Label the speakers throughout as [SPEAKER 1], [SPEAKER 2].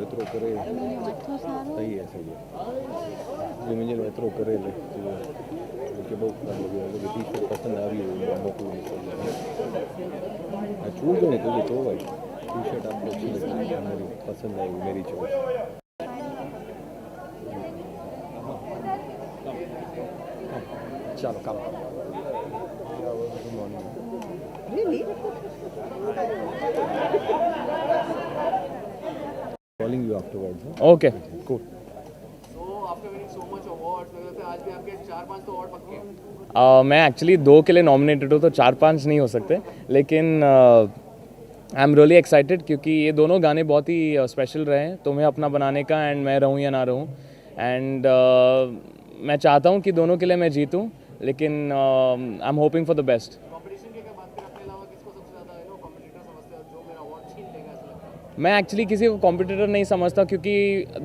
[SPEAKER 1] एतिरो करे सही है जो मुझे एतिरो करे ले मूंखे टी शर्ट पसंद आ रही है मोकिलो चूड़ जो नहीं तुझे तो भाई टी शर्ट आपको अच्छी लगती है मेरी पसंद आई मेरी चॉइस चलो come good morning
[SPEAKER 2] Really?
[SPEAKER 1] calling you afterwards huh?
[SPEAKER 3] Okay, cool.
[SPEAKER 4] So after winning so much awards, मेरे ख्याल से आज भी आपके 4-5 तो अवार्ड पक्के हैं।
[SPEAKER 3] मैं एक्चुअली 2 के लिए नॉमिनेटेड हूँ तो 4-5 नहीं हो सकते, लेकिन आई एम रियली एक्साइटेड क्योंकि ये दोनों गाने बहुत ही स्पेशल रहे हैं तुम्हें अपना बनाने का एंड मैं रहूँ या ना रहूँ एंड मैं चाहता हूँ कि दोनों के लिए मैं जीतूँ, लेकिन I am hoping for the best.
[SPEAKER 4] Competition की अगर बात करें अपने अलावा किसको सबसे ज़्यादा कॉम्पिटिटर समझते हो जो मेरा अवार्ड छीन लेगा ऐसा लगता है?
[SPEAKER 3] मैं एक्चुअली किसी को कॉम्पिटिटर नहीं समझता क्योंकि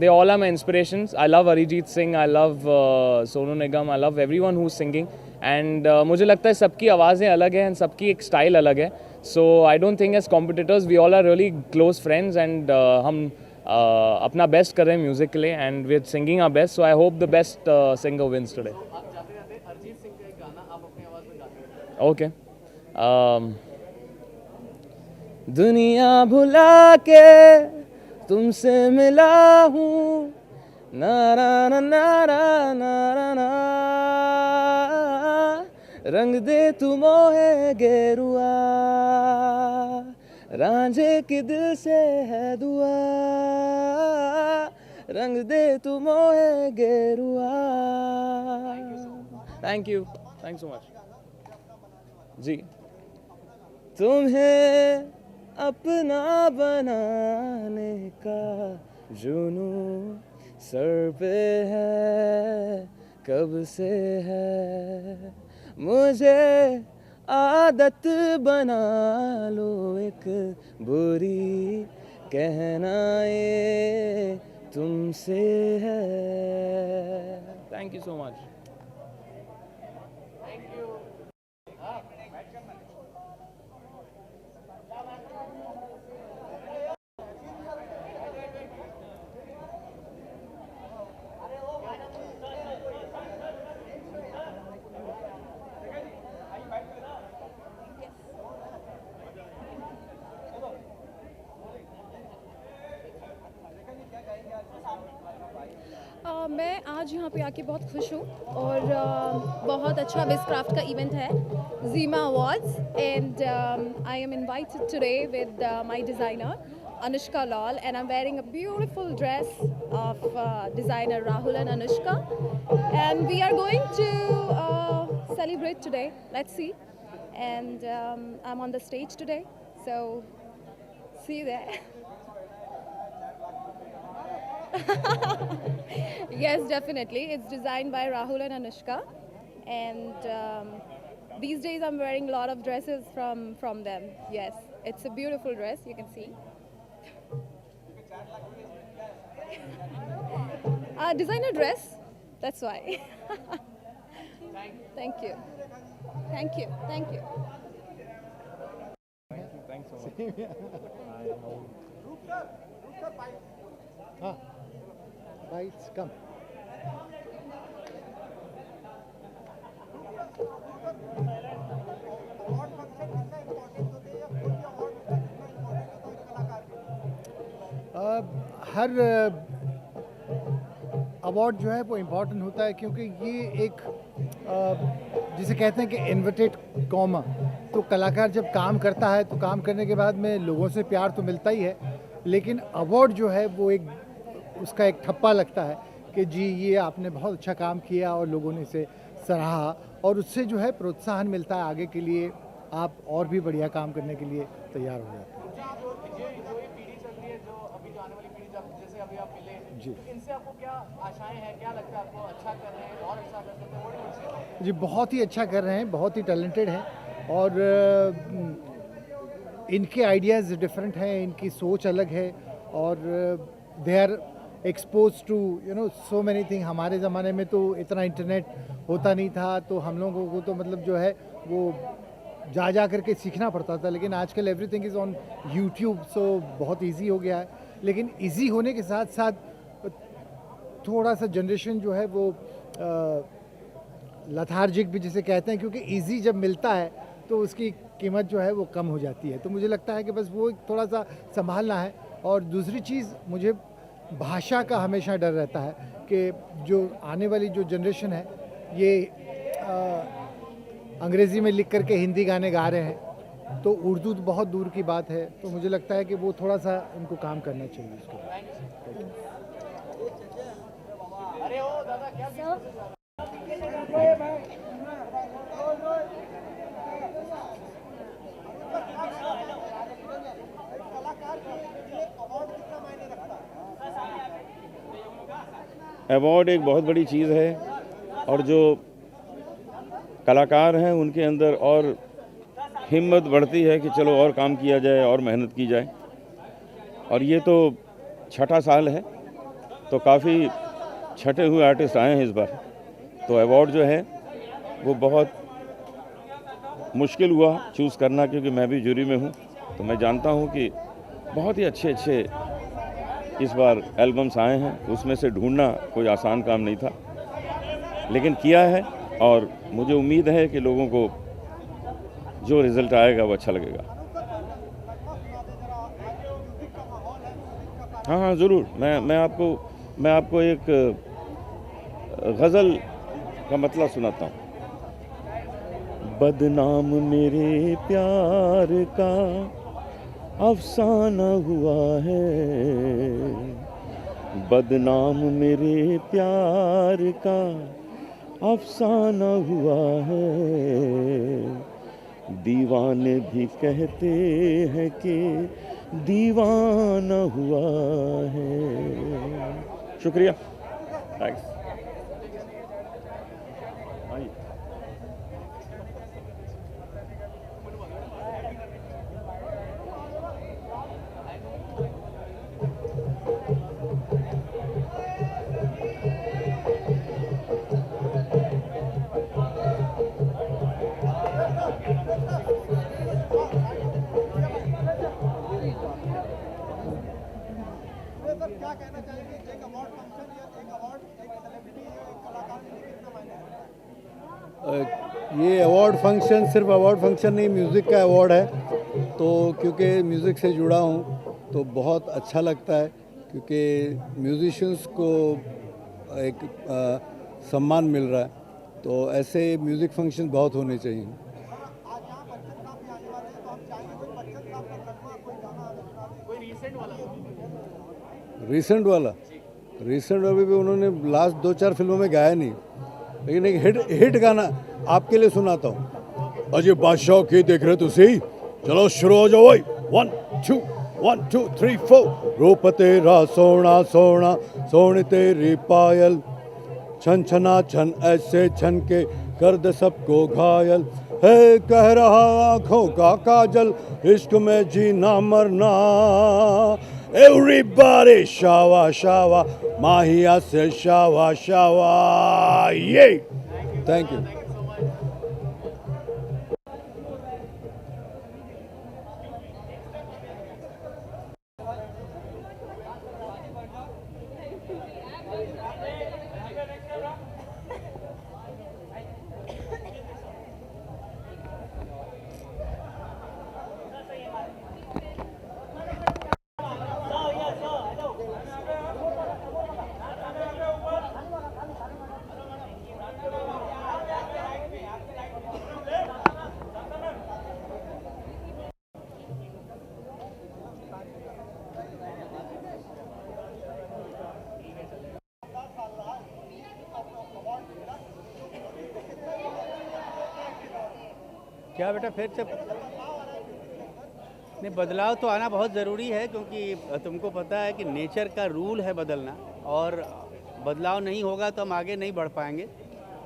[SPEAKER 3] they all are my inspirations. I love Arijit Singh, I love Sonu Nigam, I love everyone who is singing and मुझे लगता है सबकी आवाज़ें अलग हैं एंड सबकी एक स्टाइल अलग है. So I don't think as competitors we all are really close friends and हम अपना बेस्ट कर रहे हैं म्यूज़िक के लिए and we are singing our best. So I hope the best singer wins today.
[SPEAKER 4] आप जाते जाते अरिजीत सिंह का एक गाना आप अपनी आवाज़ में गाते हैं.
[SPEAKER 3] ओके. दुनिया भुला के तुमसे मिला हूँ नारा ना नारा नारा ना रंग दे तू मोहे गेरुआ रांझे की दिल से है दुआ रंग दे तू मोहे गेरुआ. थैंक यू सो मच जी. तुम्हें अपना बनाने का जुनू सर पे है कब से है मुझे आदत बना लो एक बुरी कहना ये तुमसे है. Thank you so much.
[SPEAKER 2] मैं आज यहाँ पे आके बहुत खुश हूँ और बहुत अच्छा विस्क्राफ्ट का इवेंट है GiMA awards and I am invited today with my designer Anushka Lal and I'm wearing a beautiful dress of designer Rahul and Anushka and we are going to celebrate today. Let's see. And I'm on the stage today, so see you there. Yes, definitely. It's designed by Rahul and Anushka and these days I'm wearing a lot of dresses from them. Yes, it's a beautiful dress, you can see. Designer dress, that's why. Thank you. Thank you. Thank you.
[SPEAKER 3] Thanks so much.
[SPEAKER 5] Bites, come. Her award जो है वो important होता है क्योंकि ये एक जिसे कहते हैं कि इन्विटेड कॉमा. तो कलाकार जब काम करता है तो काम करने के बाद में लोगों से प्यार तो मिलता ही है, लेकिन अवार्ड जो है वो एक उसका एक ठप्पा लगता है कि जी ये आपने बहुत अच्छा काम किया और लोगों ने इसे सराहा और उससे जो है प्रोत्साहन मिलता है आगे के लिए, आप और भी बढ़िया काम करने के लिए तैयार हो जाते हैं. जी
[SPEAKER 4] इनसे आपको क्या आशाएं हैं, क्या लगता है आपको अच्छा कर रहे हैं और अच्छा कर सकते हैं?
[SPEAKER 5] जी बहुत ही अच्छा कर रहे हैं, बहुत ही टैलेंटेड हैं और इनके आइडियाज़ डिफरेंट हैं, इनकी सोच अलग है और they are expose to so many thing. हमारे ज़माने में तो इतना इंटरनेट होता नहीं था तो हम लोगों को तो मतलब जो है वो जा करके सीखना पड़ता था, लेकिन आजकल एवरीथिंग इज़ ऑन यूट्यूब, सो बहुत इजी हो गया है. लेकिन इजी होने के साथ साथ थोड़ा सा जनरेशन जो है वो लथार्जिक भी जिसे कहते हैं, क्योंकि इजी जब मिलता है तो उसकी कीमत जो है वो कम हो जाती है। तो मुझे लगता है कि बस वो थोड़ा सा संभालना है। और दूसरी चीज़, मुझे भाषा का हमेशा डर रहता है कि जो आने वाली जो जनरेशन है ये अंग्रेज़ी में लिख करके हिंदी गाने गा रहे हैं, तो उर्दू तो बहुत दूर की बात है। तो मुझे लगता है कि वो थोड़ा सा उनको काम करना चाहिए उसको।
[SPEAKER 6] अवार्ड एक बहुत बड़ी चीज़ है और जो कलाकार हैं उनके अंदर और हिम्मत बढ़ती है कि चलो और काम किया जाए और मेहनत की जाए। और ये तो छठा साल है, तो काफ़ी छठे हुए आर्टिस्ट आए हैं इस बार। तो अवार्ड जो है वो बहुत मुश्किल हुआ चूज़ करना, क्योंकि मैं भी जूरी में हूँ। तो मैं जानता हूँ कि बहुत ही अच्छे अच्छे इस बार एल्बम्स आए हैं, उसमें से ढूंढना कोई आसान काम नहीं था, लेकिन किया है। और मुझे उम्मीद है कि लोगों को जो रिज़ल्ट आएगा वो अच्छा लगेगा। हाँ हाँ ज़रूर, मैं आपको एक गज़ल का मतलब सुनाता हूँ। बदनाम मेरे प्यार का अफसाना हुआ है, बदनाम मेरे प्यार का अफसाना हुआ है, दीवाने भी कहते हैं कि दीवाना हुआ है। शुक्रिया, थैंक्स।
[SPEAKER 7] ये अवार्ड फंक्शन सिर्फ अवार्ड फंक्शन नहीं, म्यूज़िक का अवार्ड है। तो क्योंकि म्यूज़िक से जुड़ा हूँ तो बहुत अच्छा लगता है, क्योंकि म्यूजिशियंस को एक सम्मान मिल रहा है। तो ऐसे म्यूज़िक फंक्शन बहुत होने चाहिए। रिसेंट वाला भी उन्होंने लास्ट 2-4 फिल्मों में गाया नहीं, लेकिन एक हिट गाना आपके लिए सुनाता हूँ। अजय बादशाह की देख रहे तो सही, चलो शुरू हो जाओ भाई। 1 2 3 4। रूप तेरा सोना सोना सोने तेरी पायल, छन छना छन ऐसे छन के कर दे सबको घायल, है कह रहा आंखों का काजल, इश्क में जीना मरना। Everybody शावा शावा, माहिया से शावा शावा। ये थैंक यू।
[SPEAKER 8] क्या बेटा फिर से नहीं, बदलाव तो आना बहुत ज़रूरी है, क्योंकि तुमको पता है कि नेचर का रूल है बदलना, और बदलाव नहीं होगा तो हम आगे नहीं बढ़ पाएंगे।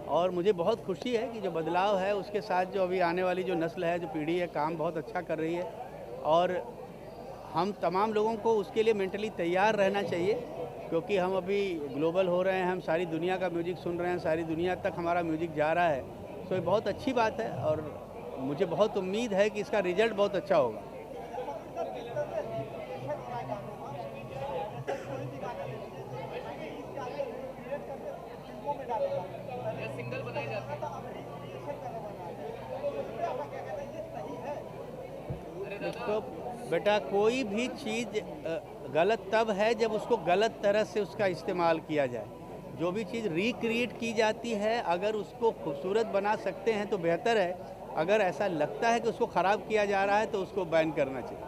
[SPEAKER 8] और मुझे बहुत खुशी है कि जो बदलाव है उसके साथ जो अभी आने वाली जो नस्ल है, जो पीढ़ी है, काम बहुत अच्छा कर रही है। और हम तमाम लोगों को उसके लिए मेंटली तैयार रहना चाहिए, क्योंकि हम अभी ग्लोबल हो रहे हैं, हम सारी दुनिया का म्यूज़िक सुन रहे हैं, सारी दुनिया तक हमारा म्यूज़िक जा रहा है। तो ये बहुत अच्छी बात है और मुझे बहुत उम्मीद है कि इसका रिजल्ट बहुत अच्छा होगा। तो बेटा कोई भी चीज़ गलत तब है जब उसको गलत तरह से उसका इस्तेमाल किया जाए। जो भी चीज़ रिक्रिएट की जाती है, अगर उसको खूबसूरत बना सकते हैं तो बेहतर है। अगर ऐसा लगता है कि उसको ख़राब किया जा रहा है तो उसको बैन करना चाहिए।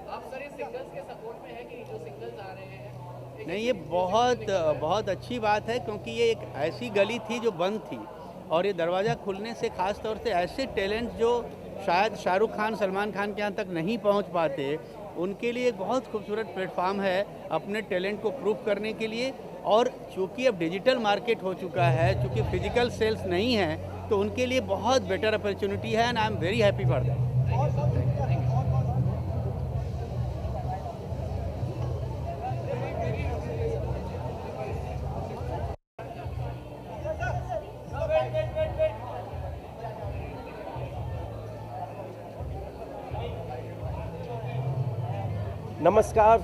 [SPEAKER 4] आप सर ये सिंगल्स के सपोर्ट में है कि जो सिंगल्स आ रहे हैं?
[SPEAKER 8] नहीं, ये बहुत अच्छी बात है, क्योंकि ये एक ऐसी गली थी जो बंद थी, और ये दरवाज़ा खुलने से ख़ास तौर से ऐसे टैलेंट जो शायद शाहरुख खान, सलमान खान के यहाँ तक नहीं पहुँच पाते, उनके लिए एक बहुत खूबसूरत प्लेटफॉर्म है अपने टैलेंट को प्रूव करने के लिए। और चूँकि अब डिजिटल मार्केट हो चुका है, चूँकि फिजिकल सेल्स नहीं है, तो उनके लिए बहुत बेटर अपॉर्चुनिटी है, and I am very happy for that.
[SPEAKER 9] नमस्कार।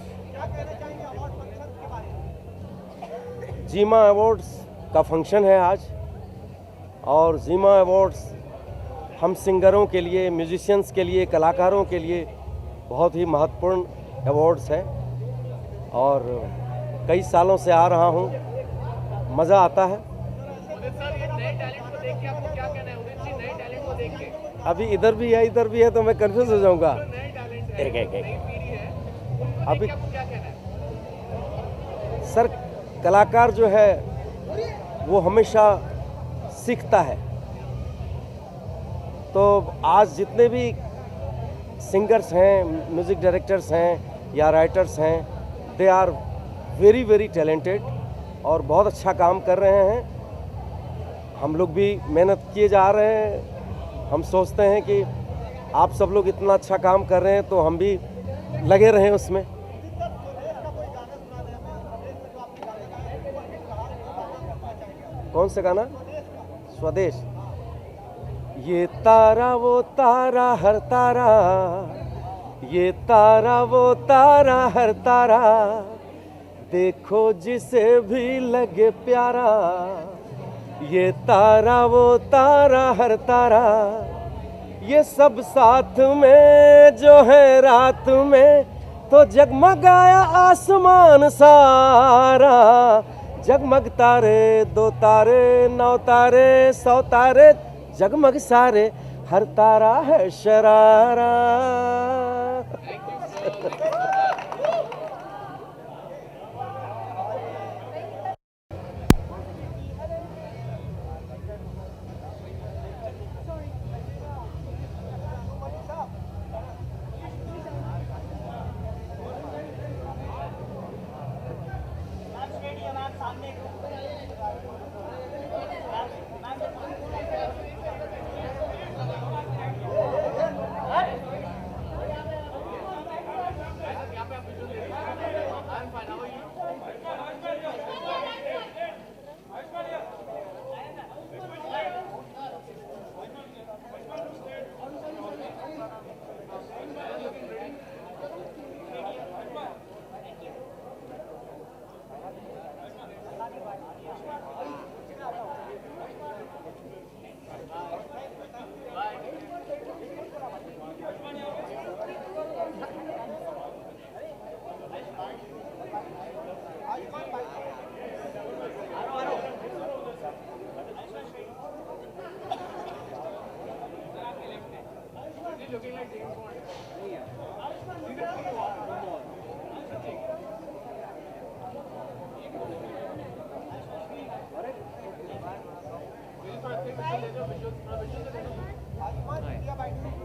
[SPEAKER 9] जीमा अवार्ड्स का फंक्शन है आज, और जीमा अवार्ड्स हम सिंगरों के लिए, म्यूजिशियंस के लिए, कलाकारों के लिए बहुत ही महत्वपूर्ण अवार्ड्स हैं, और कई सालों से आ रहा हूँ। मज़ा आता है।
[SPEAKER 4] सर ये नए टैलेंट को देख के आपको क्या कहना है? उदित जी, नए टैलेंट को देख के
[SPEAKER 9] अभी इधर भी है तो मैं कंफ्यूज हो जाऊँगा।
[SPEAKER 4] नए टैलेंट है,
[SPEAKER 9] एक
[SPEAKER 4] नई पीढ़ी है, उनको
[SPEAKER 9] अभी
[SPEAKER 4] देख के आपको क्या कहना है?
[SPEAKER 9] सर, कलाकार जो है वो हमेशा सीखता है। तो आज जितने भी सिंगर्स हैं, म्यूज़िक डायरेक्टर्स हैं या राइटर्स हैं, they are very very talented और बहुत अच्छा काम कर रहे हैं। हम लोग भी मेहनत किए जा रहे हैं। हम सोचते हैं कि आप सब लोग इतना अच्छा काम कर रहे हैं तो हम भी लगे रहें उसमें। कौन सा गाना? स्वदेश। ये तारा वो तारा हर तारा, ये तारा वो तारा हर तारा, देखो जिसे भी लगे प्यारा। ये तारा वो तारा हर तारा, ये सब साथ में जो है रात में, तो जगमगाया आसमान सारा। जगमग तारे, 2 तारे, 9 तारे, 100 तारे, जगमग सारे, हर तारा है sharara.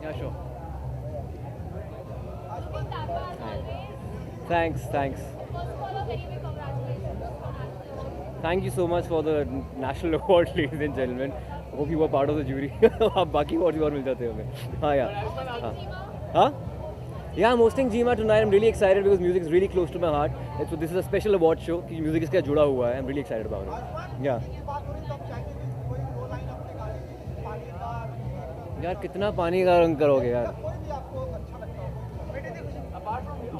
[SPEAKER 10] Yeah, sure. Thanks. Thank you so much for the national award, ladies and gentlemen. Hope you were part of the jury. अब बाकी awards भी और मिल जाते हैं हमें. हाँ यार. हाँ? Yeah, I'm hosting GMA tonight. I'm really excited because music is really close to my heart. And so this is a special award show कि music इसका जुड़ा हुआ है. I'm really excited about it. Yeah. यार कितना पानी का रंग करोगे यार.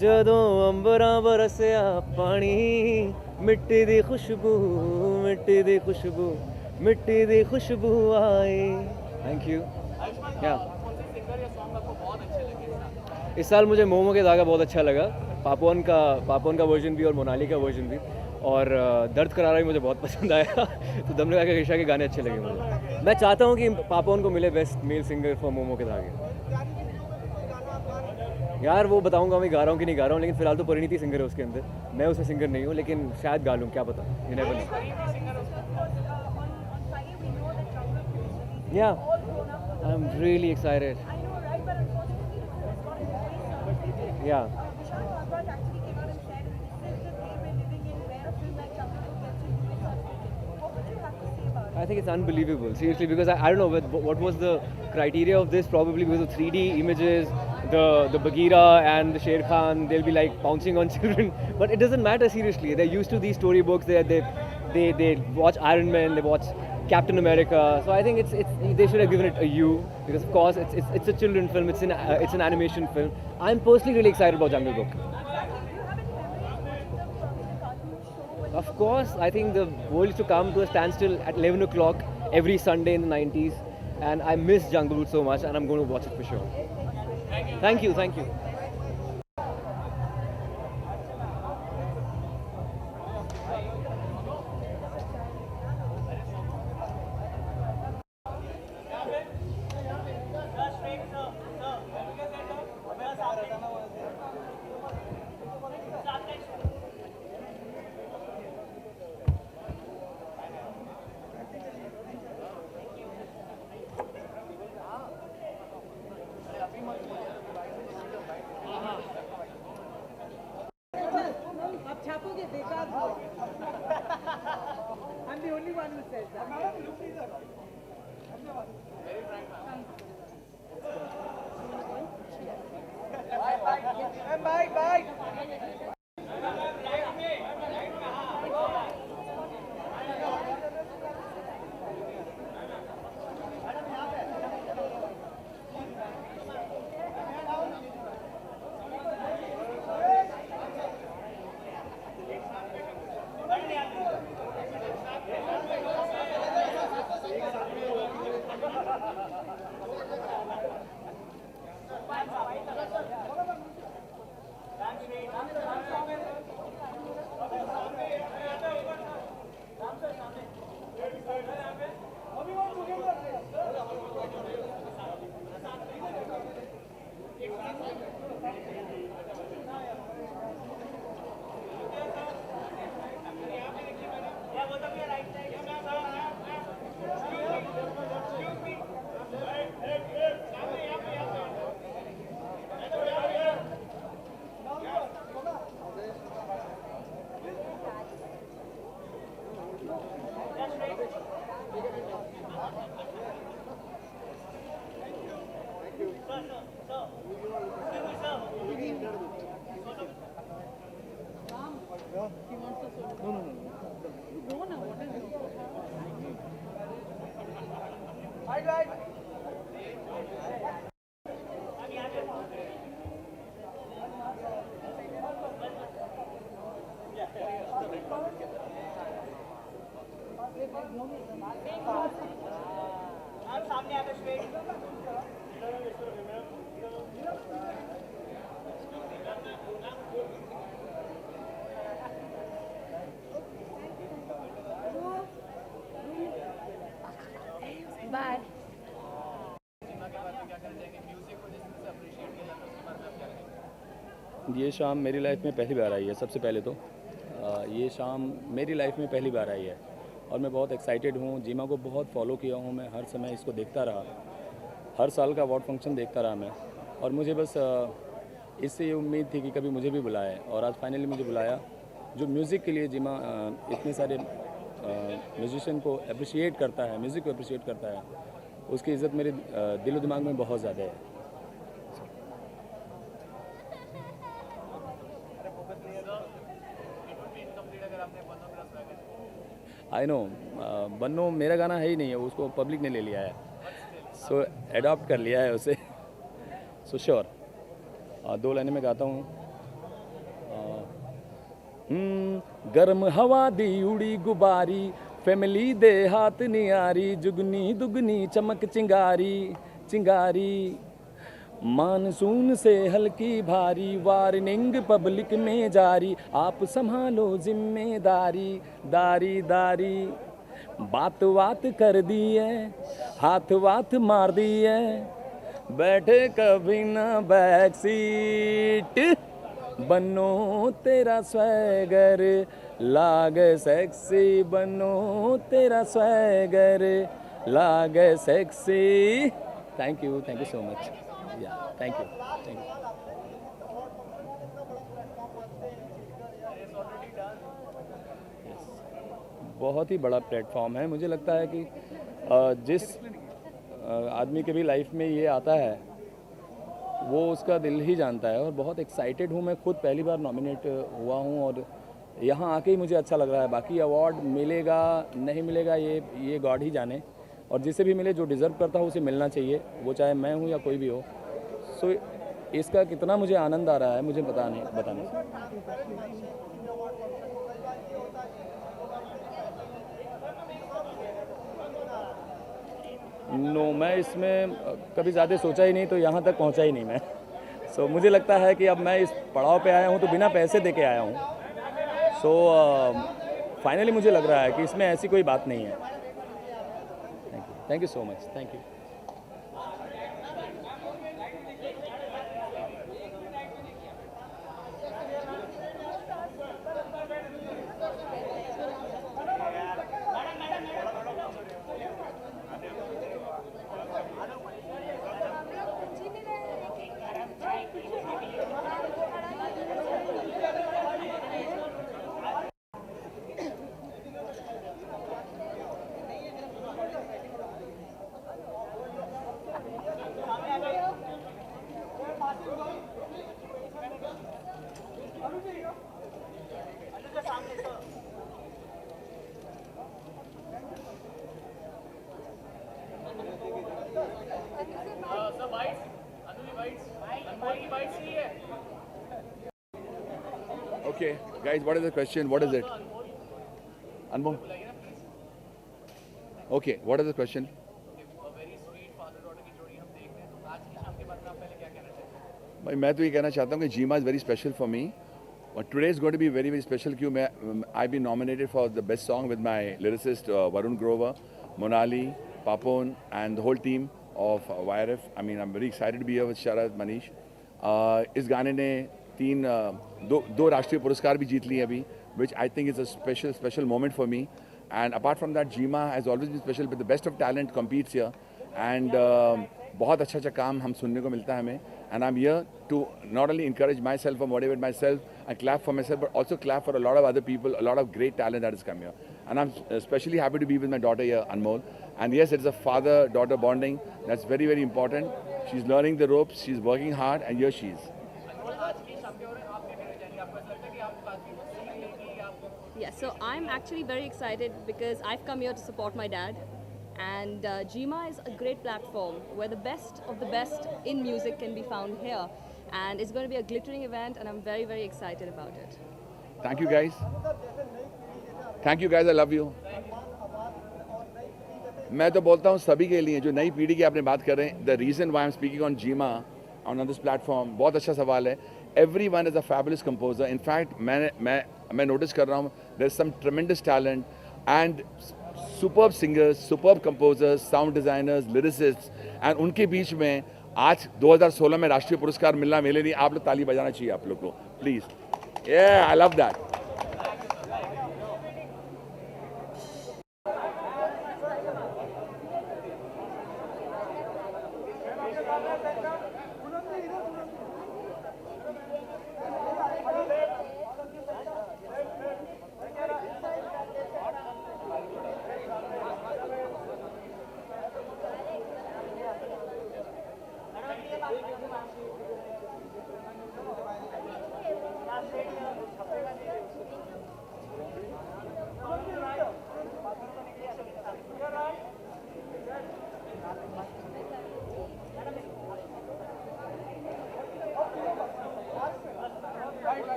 [SPEAKER 10] ਜਦੋਂ ਅੰਬਰਾਂ ਬਰਸਿਆ ਪਾਣੀ ਮਿੱਟੀ ਦੀ ਖੁਸ਼ਬੂ ਮਿੱਟੀ ਦੀ ਖੁਸ਼ਬੂ ਮਿੱਟੀ ਦੀ ਖੁਸ਼ਬੂ ਆਏ. Thank you. या
[SPEAKER 4] कौन से सिंगर या सॉन्ग आपको बहुत अच्छे लगे?
[SPEAKER 10] इस साल मुझे मोमो के धागा बहुत अच्छा लगा, पापोन का वर्जन भी और मोनाली का वर्जन भी, और दर्द करारा भी मुझे बहुत पसंद आया। तो दम लगा के ऋषा के गाने अच्छे लगे मुझे। मैं चाहता हूँ कि पापोन को मिले best male singer for momo के धागे। यार वो बताऊंगा मैं गा रहा हूँ कि नहीं गा रहा हूँ, लेकिन फिलहाल तो परिणीति सिंगर है उसके अंदर, मैं उसमें सिंगर नहीं हूँ, लेकिन शायद गा लूँ, क्या पता, यू नेवर नो। या आई एम रियली एक्साइटेड। या I think it's unbelievable, seriously, because I don't know what was the criteria of this. Probably because of 3D images, the Bagheera and the Sher Khan, they'll be like pouncing on children, but it doesn't matter, seriously. They're used to these storybooks. They watch Iron Man, they watch Captain America. So I think they should have given it a U, because of course it's a children film. It's an animation film. I'm personally really excited about Jungle Book. Of course, I think the world used to come to a standstill at 11 o'clock every Sunday in the 90s, and I miss Jungle Book so much, and I'm going to watch it for sure. Thank you.
[SPEAKER 2] Bye.
[SPEAKER 1] ये शाम मेरी life में पहली बार आई है। सबसे पहले तो ये शाम मेरी लाइफ में पहली बार आई है और मैं बहुत एक्साइटेड हूँ। जीमा को बहुत फॉलो किया हूँ मैं, हर समय इसको देखता रहा, हर साल का अवार्ड फंक्शन देखता रहा मैं, और मुझे बस इससे ये उम्मीद थी कि कभी मुझे भी बुलाए, और आज फाइनली मुझे बुलाया। जो म्यूज़िक के लिए जीमा इतने सारे म्यूजिशियन को अप्रिशिएट करता है, म्यूज़िक को अप्रिशिएट करता है, उसकी इज़्ज़त मेरे दिलो दिमाग में बहुत ज़्यादा है। आई नो, बन्नो मेरा गाना है ही नहीं है, उसको पब्लिक ने ले लिया है, सो एडॉप्ट कर लिया है उसे। सो श्योर, 2 लाइनें में गाता हूँ। गर्म हवा दी उड़ी गुबारी, फैमिली दे हाथ नियारी, जुगनी दुगनी चमक चिंगारी चिंगारी, मानसून से हल्की भारी वार्निंग पब्लिक में जारी, आप संभालो जिम्मेदारी, दारी दारी। बात बात कर दी है, हाथ वाथ मार दी है, बैठे कभी ना बैक सीट, बनो तेरा स्वैगर, लागे सेक्सी, बनो तेरा स्वैगर, लागे sexy. Thank you so much. या थैंक यू। बहुत ही बड़ा प्लेटफॉर्म है। मुझे लगता है कि जिस आदमी के भी लाइफ में ये आता है वो उसका दिल ही जानता है, और बहुत एक्साइटेड हूँ। मैं खुद पहली बार नॉमिनेट हुआ हूँ और यहाँ आके ही मुझे अच्छा लग रहा है। बाकी अवार्ड मिलेगा नहीं मिलेगा ये गॉड ही जाने, और जिसे भी मिले जो डिज़र्व करता हो उसे मिलना चाहिए, वो चाहे मैं हूँ या कोई भी हो। सो इसका कितना मुझे आनंद आ रहा है मुझे बताने नो, मैं इसमें कभी ज़्यादा सोचा ही नहीं, तो यहाँ तक पहुँचा ही नहीं मैं। सो मुझे लगता है कि अब मैं इस पड़ाव पे आया हूँ तो बिना पैसे दे के आया हूँ। सो फाइनली मुझे लग रहा है कि इसमें ऐसी कोई बात नहीं है। Thank you so much. Thank you.
[SPEAKER 11] Okay, guys, what is the question? What is it? Anmol? Okay, what is the question? भाई मैं तो ये कहना चाहता हूँ कि GiMA is very special for me, और today is going to be very very special क्यों मैं I be nominated for the best song with my lyricist Varun Grover, Monali, Papon and the whole team of YRF. I mean I am very excited to be here with Sharad, Manish. इस गाने ने दो राष्ट्रीय पुरस्कार भी जीत लिए अभी, which I think is a special moment for me. And apart from that, Jima has always been special, but the best of talent competes here. And बहुत अच्छा काम हम सुनने को मिलता है हमें. And I'm here to not only encourage myself or motivate myself and clap for myself, but also clap for a lot of other people, a lot of great talent that has come here. And I'm especially happy to be with my daughter here, Anmol. And yes, it's a father-daughter bonding. That's very, very important. She's learning the ropes, she's working hard, and here she is.
[SPEAKER 12] Yeah, so I'm actually very excited because I've come here to support my dad, and Jima is a great platform where the best of the best in music can be found here, and it's going to be a glittering event, and I'm very, very excited about it.
[SPEAKER 11] Thank you guys. Thank you guys, I love you. मैं तो बोलता हूँ सभी के लिए जो नई पीढ़ी की आपने बात कर रहे हैं, the reason why I'm speaking on Jima on this platform, बहुत अच्छा सवाल है. Everyone is a fabulous composer. In fact, मैं notice कर रहा हूँ there's some tremendous talent and superb singers, superb composers, sound designers, lyricists, and उनके बीच में आज 2016 में राष्ट्रीय पुरस्कार मिलना मेरे लिए आप लोग ताली बजाना चाहिए आप लोग को, please. Yeah, I love that.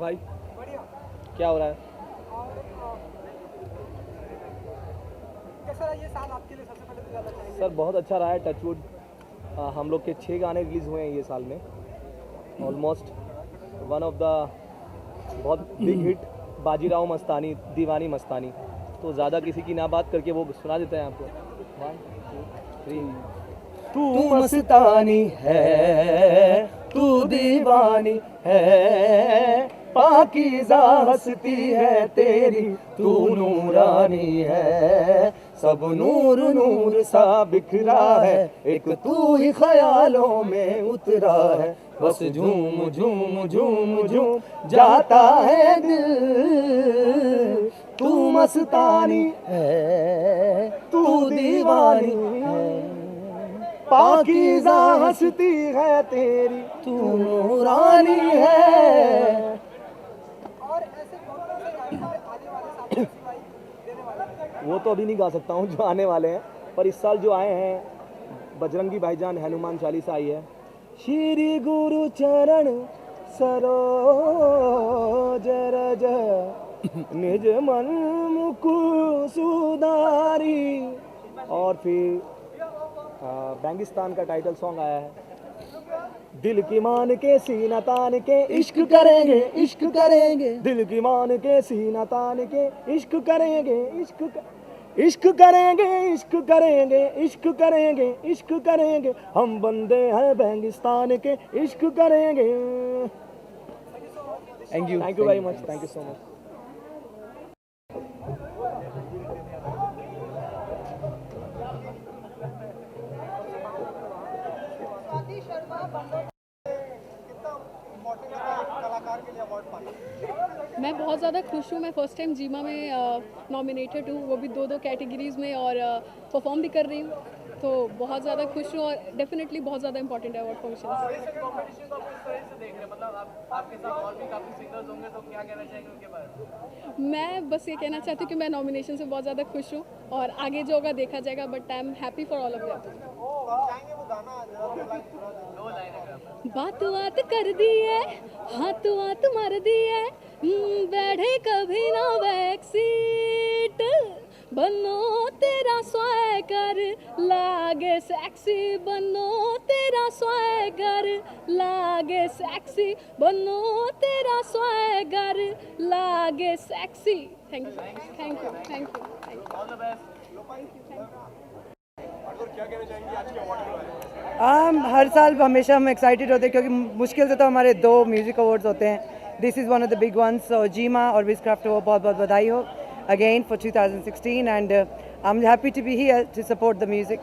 [SPEAKER 10] भाई क्या हो रहा है?
[SPEAKER 4] कैसा रहा ये साल आपके लिए? सबसे पहले तो जानना चाहेंगे।
[SPEAKER 10] सर बहुत अच्छा रहा है, टचवुड। हम लोग के 6 गाने रिलीज़ हुए हैं ये साल में, ऑलमोस्ट वन ऑफ द बहुत बिग हिट बाजीराव मस्तानी, दीवानी मस्तानी। तो ज़्यादा किसी की ना बात करके वो सुना देते हैं आपको। 1 2 3। तू मस्तानी है, तू दीवानी है, पाकीज़ा हस्ती है तेरी, तू नूरानी है, सब नूर नूर सा बिखरा है, एक तू ही ख्यालों में उतरा है, बस झूम झूम झूम झूम जाता है दिल, तू मस्तानी है, तू दीवानी है, पाकीज़ा हस्ती है तेरी, तू नूरानी है। वो तो अभी नहीं गा सकता हूँ जो आने वाले हैं, पर इस साल जो आए हैं बजरंगी भाईजान, हनुमान चालीसा आई है। श्री गुरु चरण सरोज रज निज मन मुकुर सुधारी, और फिर बैंगिस्तान का टाइटल सॉन्ग आया है, दिल की मान के सीना तान के इश्क करेंगे, इश्क करेंगे, दिल की मान के सीना तान के इश्क करेंगे, इश्क करेंगे, इश्क करेंगे, इश्क करेंगे, इश्क करेंगे, हम बंदे हैं बैंगिस्तान के, इश्क करेंगे। Thank you very much, thank you so much.
[SPEAKER 2] मैं बहुत ज़्यादा खुश हूँ। मैं फर्स्ट टाइम जीमा में नॉमिनेटेड हूँ, वो भी 2 कैटेगरीज़ में, और परफॉर्म भी कर रही हूँ, तो बहुत ज़्यादा खुश हूँ, और डेफिनेटली बहुत ज़्यादा इंपॉर्टेंट है अवार्ड फंक्शन। मैं बस ये कहना चाहती हूँ कि मैं नॉमिनेशन से बहुत ज़्यादा खुश हूँ, और आगे जो होगा देखा जाएगा, but I am happy for all of them. बात बात कर दी है, हाथ बात मार दी है, बैठे कभी ना बैकसीट, बनो तेरा स्वैगर लागे सेक्सी, बनो तेरा स्वैगर लागे सेक्सी, बनो तेरा स्वैगर लागे sexy. Thank you, thank you, thank you, thank you. All the best.
[SPEAKER 4] क्या कहना चाहेंगे आज के अवार्ड?
[SPEAKER 13] हर साल हमेशा हम एक्साइटेड होते हैं, क्योंकि मुश्किल से तो हमारे 2 म्यूज़िक अवार्ड्स होते हैं। This is one of the big ones. So GiMA और विजक्राफ्ट को बहुत बहुत बधाई हो again for 2016, and I am happy to be here to support the music.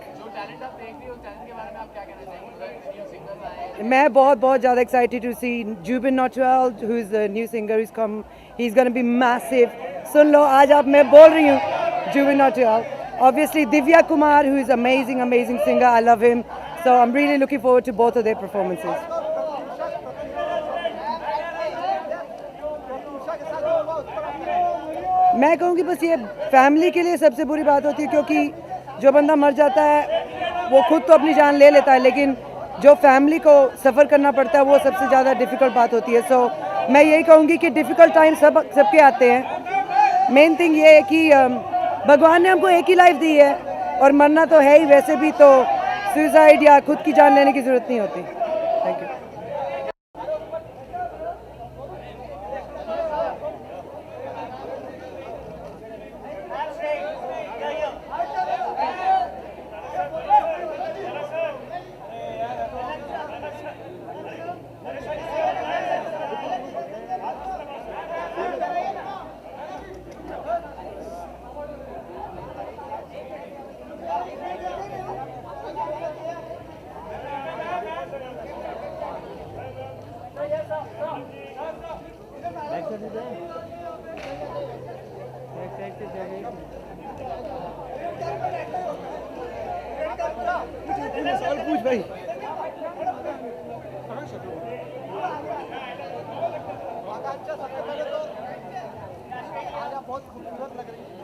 [SPEAKER 13] मैं बहुत ज़्यादा excited to see Jubin Nautiyal, who is the new singer, is come, he is gonna be massive. सुन लो, आज आप, मैं बोल रही हूँ Zubin Nautiyal. Obviously, Divya Kumar, who is amazing singer. I love him. So I'm really looking forward to both of their performances. मैं कहूँगी बस ये फैमिली के लिए सबसे बुरी बात होती है, क्योंकि जो बंदा मर जाता है वो खुद तो अपनी जान ले लेता है, लेकिन जो फैमिली को सफ़र करना पड़ता है वो सबसे ज़्यादा डिफ़िकल्ट बात होती है। सो मैं यही कहूँगी कि डिफ़िकल्ट टाइम सबके आते हैं। मेन थिंग ये है कि भगवान ने हमको एक ही लाइफ दी है, और मरना तो है ही, वैसे भी तो सुसाइड या खुद की जान लेने की ज़रूरत नहीं होती। Thank you.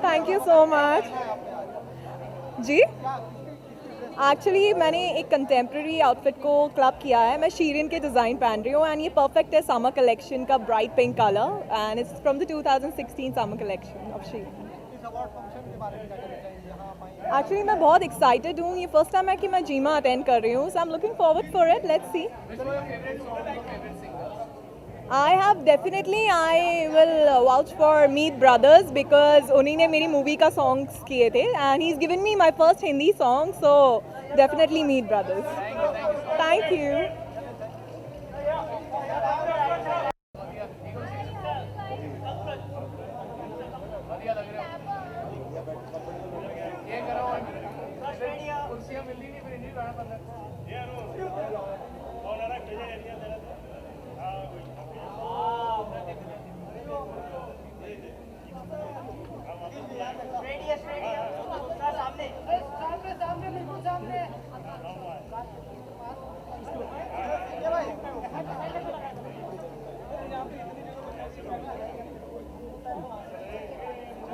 [SPEAKER 14] Thank you so much जी।
[SPEAKER 2] एक्चुअली मैंने एक कंटेम्प्रेरी आउटफिट को क्लब किया है. मैं शीरिन के डिज़ाइन पहन रही हूँ एंड ये परफेक्ट है समर कलेक्शन का bright pink colour and it's from the 2016 summer collection of Shirin. Actually मैं बहुत एक्साइटेड हूँ. ये फर्स्ट टाइम है कि मैं जीमा अटेंड कर रही हूँ, so I am looking forward for it. Let's see. I will vouch for Meet Brothers because उन्हीं ने मेरी मूवी का सॉन्ग्स किए थे and he's given me my first Hindi song, so definitely Meet Brothers. Thank you.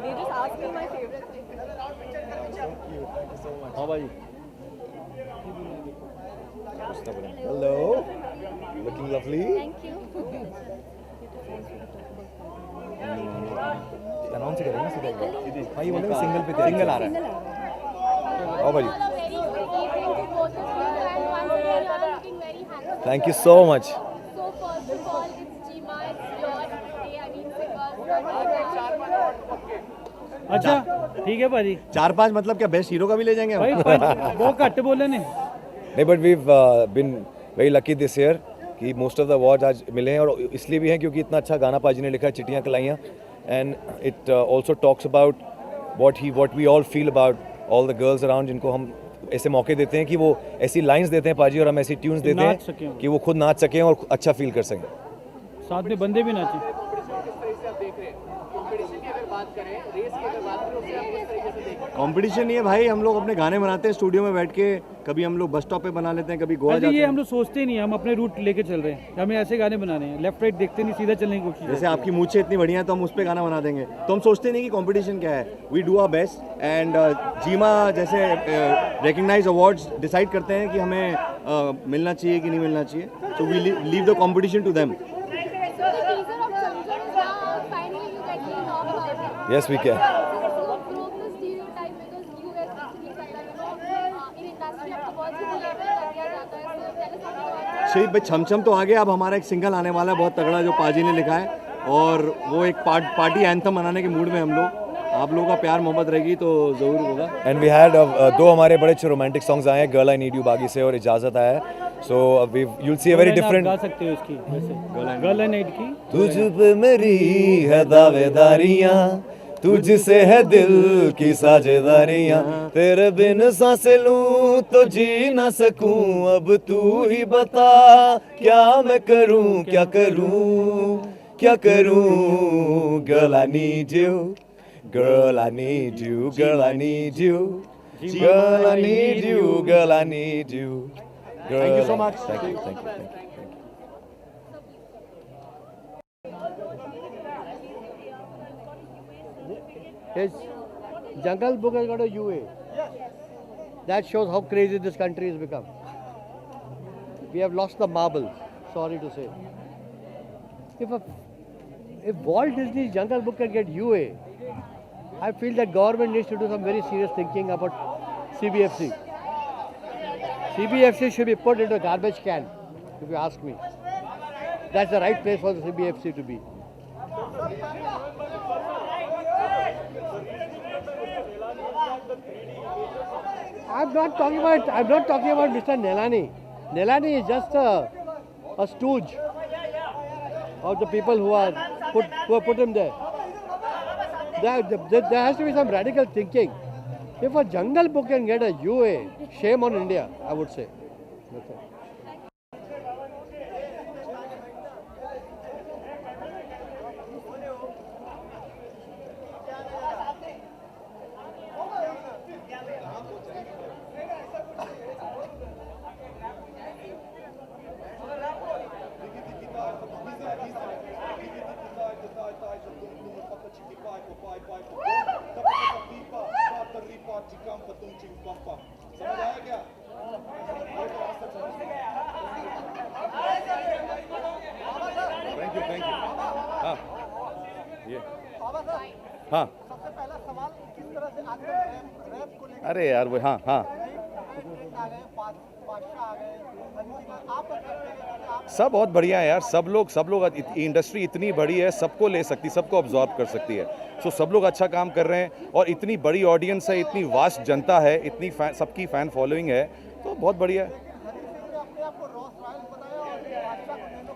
[SPEAKER 2] They just asked me my favorite thing.
[SPEAKER 10] हाँ भाई.
[SPEAKER 7] Hello, looking lovely.
[SPEAKER 12] Thank you.
[SPEAKER 7] Announce करेंगे सीधा. भाई बोले सिंगल पे सिंगल आ रहा है. आओ भाई. Thank you so much.
[SPEAKER 12] So first of all, it's Jima, it's your day. I mean,
[SPEAKER 8] अच्छा ठीक है भाजी.
[SPEAKER 7] 4-5 मतलब क्या बेस्ट हीरो का भी ले जाएंगे
[SPEAKER 8] भाई वो घट बोले ने.
[SPEAKER 7] नहीं but we been very lucky this year कि मोस्ट ऑफ द अवार्ड आज मिले हैं, और इसलिए भी हैं क्योंकि इतना अच्छा गाना पाजी ने लिखा है, चिट्ठियाँ कलाइयाँ, and it also talks about what we all feel about all the girls around, जिनको हम ऐसे मौके देते हैं कि वो ऐसी लाइंस देते हैं पाजी और हम ऐसी ट्यून्स देते हैं कि वो खुद नाच सकें और अच्छा फील कर सकें.
[SPEAKER 8] साथ में बंदे भी नाचे.
[SPEAKER 7] कंपटीशन नहीं है भाई, हम लोग अपने गाने बनाते हैं स्टूडियो में बैठ के, कभी हम लोग बस स्टॉप पे बना लेते हैं, कभी गोवा जाते
[SPEAKER 8] ये
[SPEAKER 7] हैं.
[SPEAKER 8] हम लोग सोचते ही नहीं, हम अपने रूट लेके चल रहे हैं. हमें ऐसे गाने बनाने हैं, लेफ्ट राइट देखते नहीं, सीधा चलने की कोशिश.
[SPEAKER 7] जैसे आपकी मूछें इतनी बढ़िया है तो हम उस पर गाना बना देंगे, तो हम सोचते नहीं कि कंपटीशन क्या है. We do our best and GiMA जैसे रिकग्नाइज अवार्ड्स डिसाइड करते हैं कि हमें मिलना चाहिए कि नहीं मिलना चाहिए, so we leave the competition to them. Yes, we can. भाई छमछम तो आ गया, अब हमारा एक सिंगल आने वाला है बहुत तगड़ा जो पाजी ने लिखा है, और वो एक पार्टी एंथम मनाने के मूड में हम लोग. आप लोगों का प्यार मोहब्बत रहेगी तो ज़रूर होगा. एंड वी हैड दो हमारे बड़े अच्छे रोमांटिक सॉन्ग्स आए हैं, गर्ल आई नीड यू बागी से और इजाज़त आया है. So we you'll see a very different.
[SPEAKER 8] गा सकते हो इसकी वैसे गर्ल आई नीड की.
[SPEAKER 7] तुझ पे मेरी है दावेदारियां, तुझसे है दिल की साझेदारियां, तेरे बिन सांसें लूं तो जी ना सकूं, अब तू ही बता क्या मैं करूं, क्या करूं, क्या करूं. Girl I need you, girl I need you, girl I need you, girl I need you, girl I need you. Thank you so much. Thank you, thank you, thank you.
[SPEAKER 8] His Jungle Book has got a UA. That shows how crazy this country has become. We have lost the marbles, sorry to say. If Walt Disney's Jungle Book can get UA, I feel that government needs to do some very serious thinking about CBFC. CBFC should be put into a garbage can, if you ask me. That's the right place for the CBFC to be. I'm not talking about Mr. Nelani. Nelani is just a stooge of the people who have put him there. There has to be some radical thinking. If a Jungle Book can get a UA, shame on India, I would say. That's it.
[SPEAKER 7] समझ आया क्या?
[SPEAKER 11] हाँ अरे यार वो हाँ हाँ सब बहुत बढ़िया है यार, सब लोग इंडस्ट्री इतनी बड़ी है, सबको ले सकती, सबको अब्जॉर्ब कर सकती है। सो सब लोग अच्छा काम कर रहे हैं और इतनी बड़ी ऑडियंस है, इतनी वास्ट जनता है, इतनी सबकी फ़ैन फॉलोइंग है, तो बहुत बढ़िया है।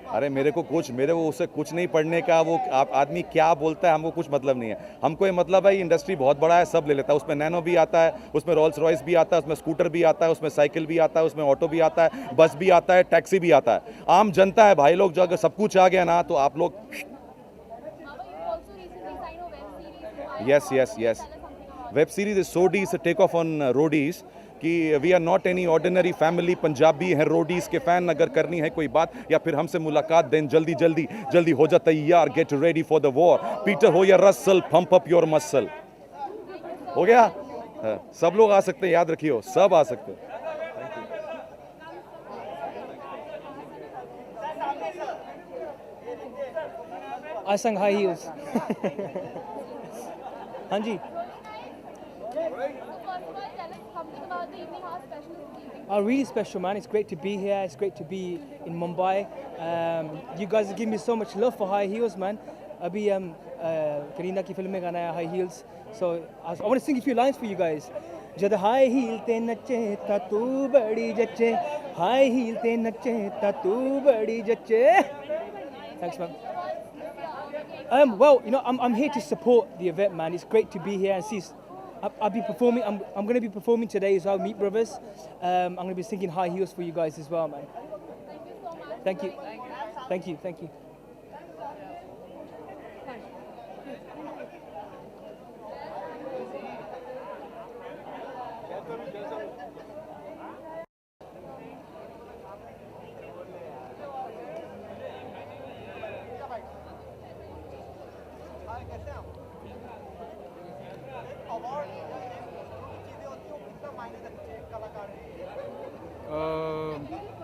[SPEAKER 11] अरे मेरे को उससे कुछ नहीं पढ़ने का, वो आदमी क्या बोलता है हमको कुछ मतलब नहीं है। हमको ये मतलब है इंडस्ट्री बहुत बड़ा है, सब ले लेता है। उसमें नैनो भी आता है, उसमें रोल्स रॉयस भी आता है, उसमें स्कूटर भी आता है, उसमें साइकिल भी आता है, उसमें ऑटो भी आता है, बस भी आता है, टैक्सी भी आता है। आम जनता है भाई लोग, जो अगर सब कुछ आ गया ना तो आप लोग yes yes yes web series is Sodies take off on Roadies कि we are not any ordinary family, Punjabi हैं रोडीज़ के फ़ैन। अगर करनी है कोई बात या फिर हमसे मुलाकात, देन जल्दी जल्दी जल्दी हो जा तैयार, get ready for the war, Peter हो या Russell, pump up your muscle. हो गया? हाँ, सब लोग आ सकते हैं, याद रखियो, सब आ सकते हैं।
[SPEAKER 14] I sang High Heels. हाँ जी. Really special, man. It's great to be here. It's great to be in Mumbai. You guys have given me so much love for High Heels, man. Abhi Kareena ki film mein gana hai High Heels. So I want to sing a few lines for you guys. जद high heel ते नचे ता तू बड़ी जच्चे, high heel ते नचे ता तू बड़ी जच्चे. Thanks, man. Well, you know, I'm here to support the event, man. It's great to be here and see. I'll be performing. I'm going to be performing today as well. Meet Brothers. I'm going to be singing High Heels for you guys as well, man. Thank you. Thank you. Thank you.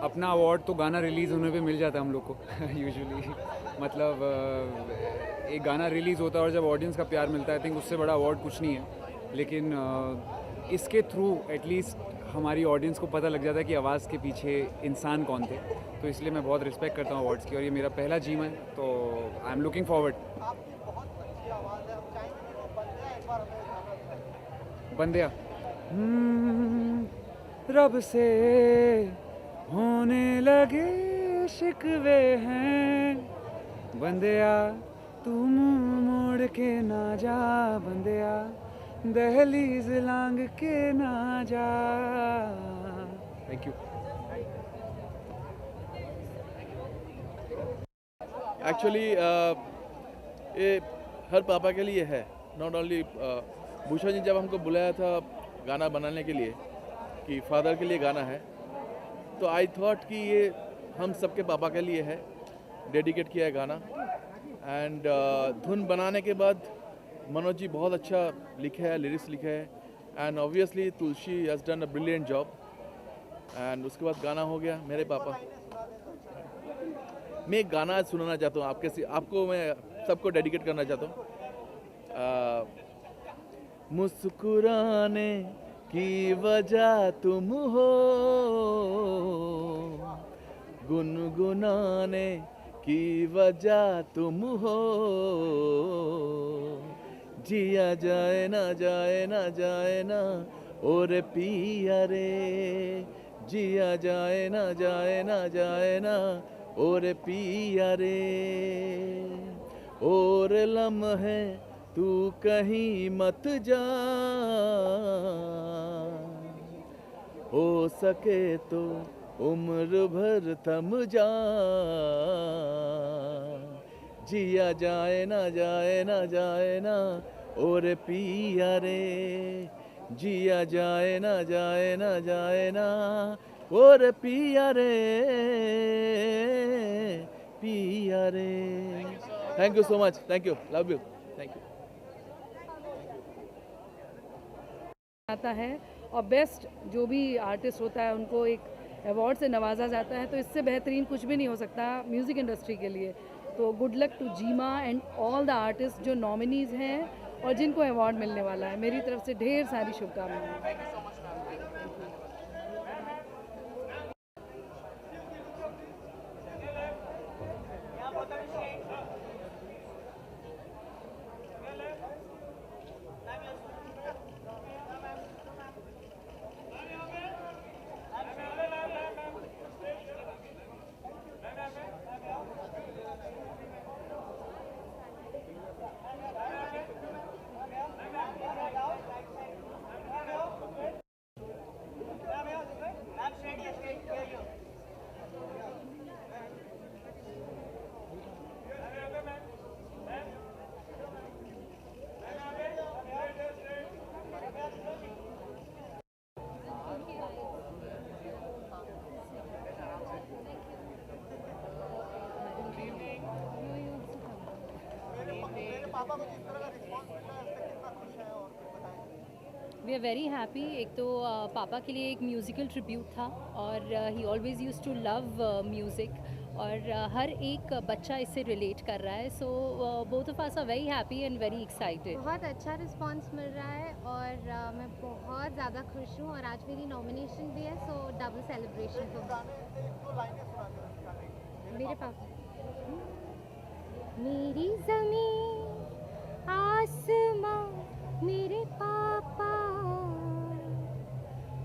[SPEAKER 15] अपना award तो गाना release होने पे मिल जाता है हम लोग को यूजुअली। मतलब एक गाना रिलीज़ होता है और जब ऑडियंस का प्यार मिलता है, आई थिंक उससे बड़ा अवार्ड कुछ नहीं है। लेकिन इसके थ्रू एटलीस्ट हमारी ऑडियंस को पता लग जाता है कि आवाज़ के पीछे इंसान कौन थे। तो इसलिए मैं बहुत रिस्पेक्ट करता हूँ अवार्ड्स की, और ये मेरा पहला जीम है, तो आई एम लुकिंग फॉरवर्ड। बंदिया रब से होने लगे शिकवे हैं, बंदिया तुम मोड़ के ना जा, बंदिया दहलीज लांग के ना जा। Thank you.
[SPEAKER 16] एक्चुअली ये हर पापा के लिए है, नॉट ओनली भूषण जी जब हमको बुलाया था गाना बनाने के लिए कि फादर के लिए गाना है, तो आई थॉट कि ये हम सबके पापा के लिए है, डेडिकेट किया है गाना। एंड धुन बनाने के बाद मनोज जी बहुत अच्छा लिखे है, लिरिक्स लिखे है, and obviously Tulsi has done a brilliant job. And उसके बाद गाना हो गया मेरे पापा। मैं एक गाना सुनाना चाहता हूँ आपको, मैं सबको डेडिकेट करना चाहता हूँ। मुस्कुराने की वजह तुम हो, गुनगुनाने की वजह तुम हो, जिया जाए ना जाए ना जाए ना और पिया रे, जिया जाए ना जाए ना जाए ना और पिया रे, और लम्हे तू कहीं मत जा, हो सके तो उम्र भर थम जा, जिया जाए ना जाए ना जाए ना और पिया रे, जिया जाए ना जाए ना जाए ना और पिया रे, पिया रे। Thank you so much, thank you, love you, thank you.
[SPEAKER 17] आता है और बेस्ट जो भी आर्टिस्ट होता है उनको एक अवार्ड से नवाजा जाता है, तो इससे बेहतरीन कुछ भी नहीं हो सकता म्यूज़िक इंडस्ट्री के लिए। तो good luck to GiMA and all the artist जो नॉमिनीज़ हैं और जिनको अवार्ड मिलने वाला है। मेरी तरफ से ढेर सारी शुभकामनाएं।
[SPEAKER 18] We are very happy. एक तो पापा के लिए एक म्यूज़िकल ट्रिब्यूट था और he always used to love music और हर एक बच्चा इससे रिलेट कर रहा है। So both of us are very happy and very excited.
[SPEAKER 19] बहुत अच्छा रिस्पांस मिल रहा है और मैं बहुत ज़्यादा खुश हूँ और आज मेरी नॉमिनेशन भी है, सो डबल सेलिब्रेशन मेरे पापा। मेरी ज़मीन आसमां मेरे पापा,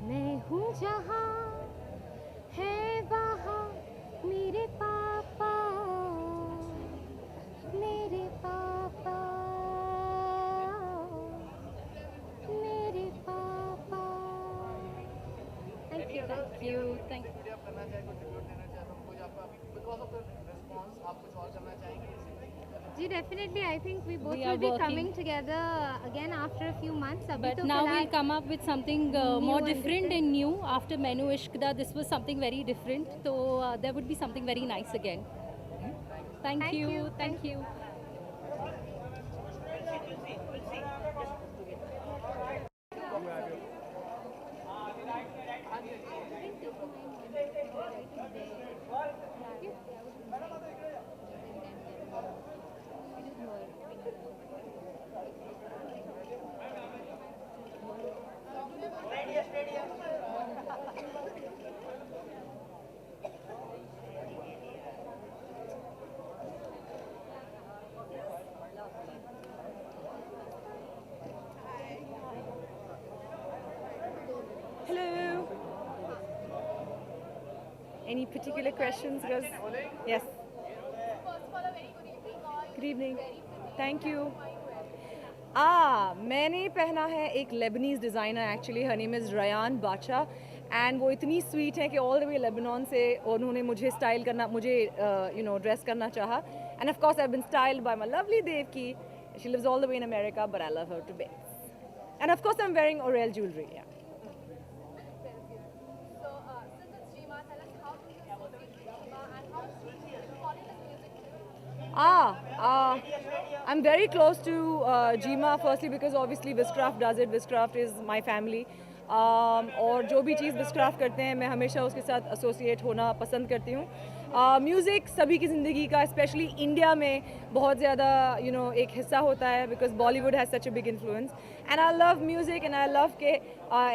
[SPEAKER 19] मैं हूँ जहाँ है वहाँ मेरे पापा, मेरे पापा, मेरे पापा।
[SPEAKER 18] Thank you thank you.
[SPEAKER 19] जी definitely, I think we both will be coming together again after a few months.
[SPEAKER 18] But now we'll come up with something more different and new. After Mainu Ishqda, this was something very different. So there would be something very nice again. Thank you. Thank you.
[SPEAKER 20] Hello. Any particular questions, guys? Yes. Good evening. Thank you. मैंने पहना है एक Leibniz designer, actually her name is Ryan बादशाह, and वो इतनी sweet है कि all the way Lebanon से उन्होंने मुझे स्टाइल करना, मुझे ड्रेस करना चाहा, and of course I have been styled by my lovely Devki. She lives all the way in America but I love her to bits, and of course I am wearing oral jewellery. I'm very close to Jima, firstly because obviously Viscraft does it. Viscraft is my family. और जो भी चीज़ Viscraft करते हैं मैं हमेशा उसके साथ associate होना पसंद करती हूँ. म्यूज़िक सभी की ज़िंदगी का, स्पेशली इंडिया में बहुत ज़्यादा एक हिस्सा होता है because Bollywood has such a big influence, and I love music and I love के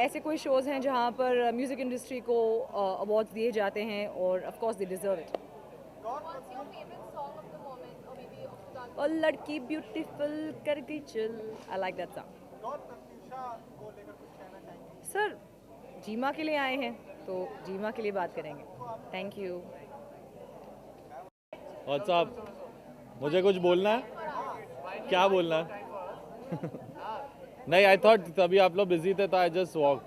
[SPEAKER 20] ऐसे कोई शोज़ हैं जहाँ पर म्यूज़िक इंडस्ट्री को अवार्ड्स दिए जाते हैं और of course they deserve it. और लड़की ब्यूटीफुल कर गई चल, I like that song. Sir GiMA के लिए आए हैं तो जीमा के लिए बात करेंगे. Thank you.
[SPEAKER 21] व्हाट्सअप, मुझे कुछ बोलना है? क्या बोलना है? नहीं, आई थॉट तभी आप लोग बिजी थे तो I just walk.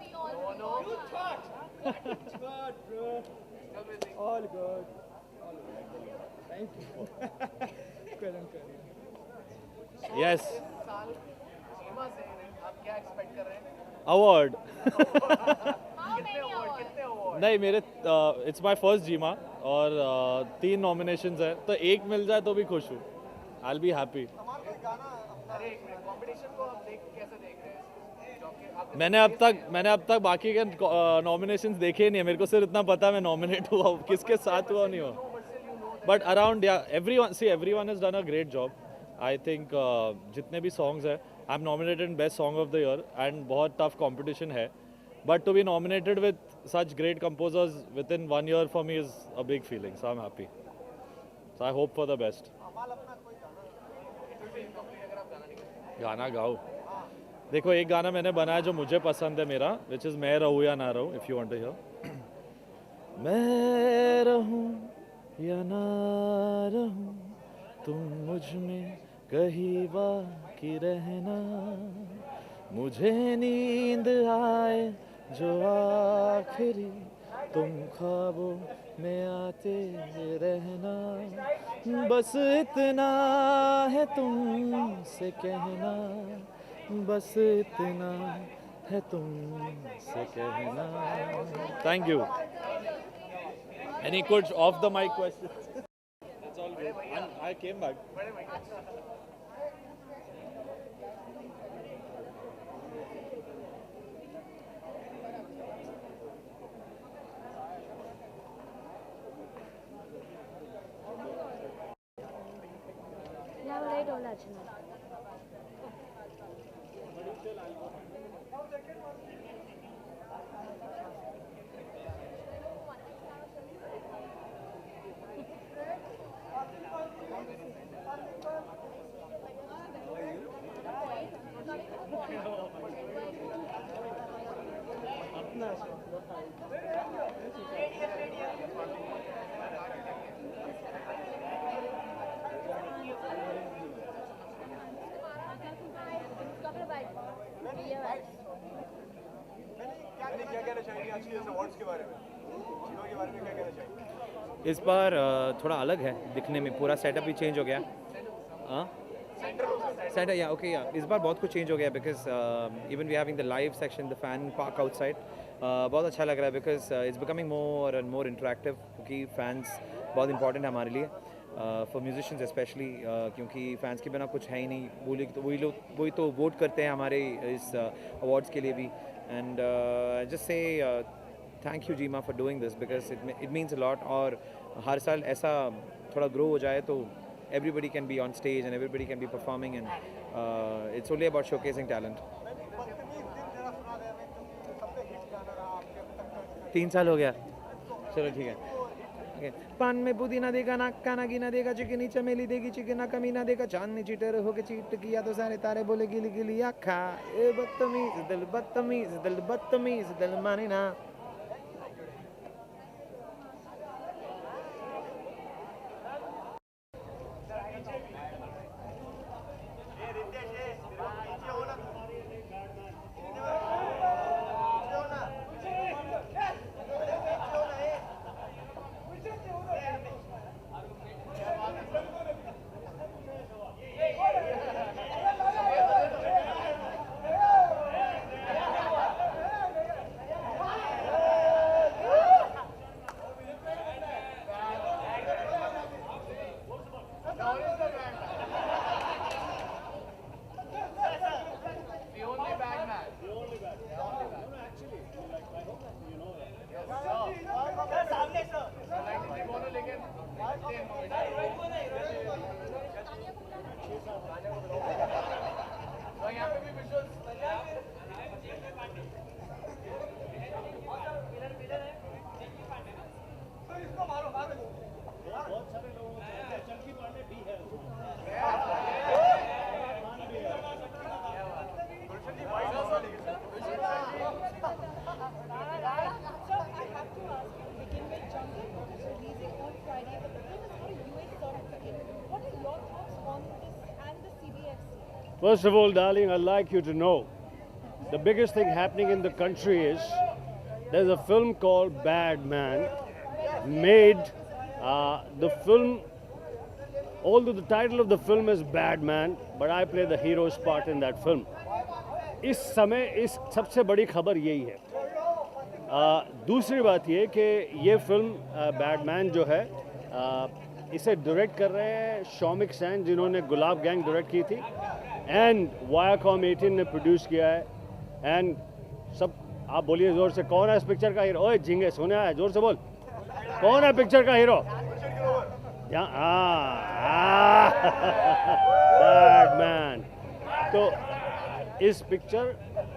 [SPEAKER 14] All good. Thank you.
[SPEAKER 21] Yes.
[SPEAKER 4] Award
[SPEAKER 21] नहीं, मेरे इट्स माय फर्स्ट जीमा और 3 नॉमिनेशंस है, तो एक मिल जाए तो भी खुश हूँ. I will be happy. मैंने अब तक बाकी के नॉमिनेशंस देखे नहीं है. मेरे को सिर्फ इतना पता है मैं नॉमिनेट हुआ, किसके साथ हुआ नहीं हुआ. But around, yeah, everyone has done a great job. I think जितने भी songs हैं, I'm nominated in Best Song of the Year and बहुत tough competition है. But to be nominated with such great composers within 1 year for me is a big feeling. So I'm happy. So I hope for the best. गाना गाओ. देखो एक गाना मैंने बनाया जो मुझे पसंद है मेरा, which is मैं रहूँ या ना रहूँ, if you want to hear. मैं रहूँ या ना रहूँ, तुम मुझ में कहीं बाकी रहना, मुझे नींद आए जो आखिरी, तुम ख्वाबों में आते रहना, बस इतना है तुमसे कहना, बस इतना है तुमसे कहना. Thank you. Any good off the mic questions? It's all good. I came back.
[SPEAKER 3] इस बार थोड़ा अलग है दिखने में, पूरा सेटअप भी चेंज हो गया. सेटअप या ओके या इस बार बहुत कुछ चेंज हो गया because even we having the live section, the fan park outside. बहुत अच्छा लग रहा है because it's becoming more and more interactive, क्योंकि फैंस बहुत इंपॉर्टेंट है हमारे लिए, फॉर म्यूजिशियंस स्पेशली, क्योंकि फैंस के बिना कुछ है ही नहीं. वही तो वोट करते हैं हमारे इस अवार्ड्स के लिए भी. And just say thank you GiMA for doing this because it means a lot. और हर साल ऐसा थोड़ा ग्रो हो जाए तो everybody can be on stage and everybody can be performing, and it's only about showcasing talent. 3 साल हो गया, चलो ठीक है. Okay. पान में पुदीना देगा ना, काना गिना देगा, चिकनी चमेली देगी, चिकना कमीना देगा, चांदनी चिटर होके चीट किया तो सारे तारे बोले गिली गिली आखा, ए बदतमीज दिल माने ना.
[SPEAKER 22] First of all, darling, I'd like you to know the biggest thing happening in the country is there's a film called Bad Man made. The film, although the title of the film is Bad Man, but I play the hero's part in that film. इस समय इस सबसे बड़ी खबर यही है. दूसरी बात ये कि ये फिल्म बैड मैन जो है इसे डायरेक्ट कर रहे हैं शौमिक सैन, जिन्होंने गुलाब गैंग डायरेक्ट की थी, एंड वायाकॉम 18 ने प्रोड्यूस किया है. एंड सब आप बोलिए ज़ोर से, कौन है इस पिक्चर का हीरो? ओए झिंगे सुने है, ज़ोर से बोल, कौन है पिक्चर का हीरो? Bad man. तो इस पिक्चर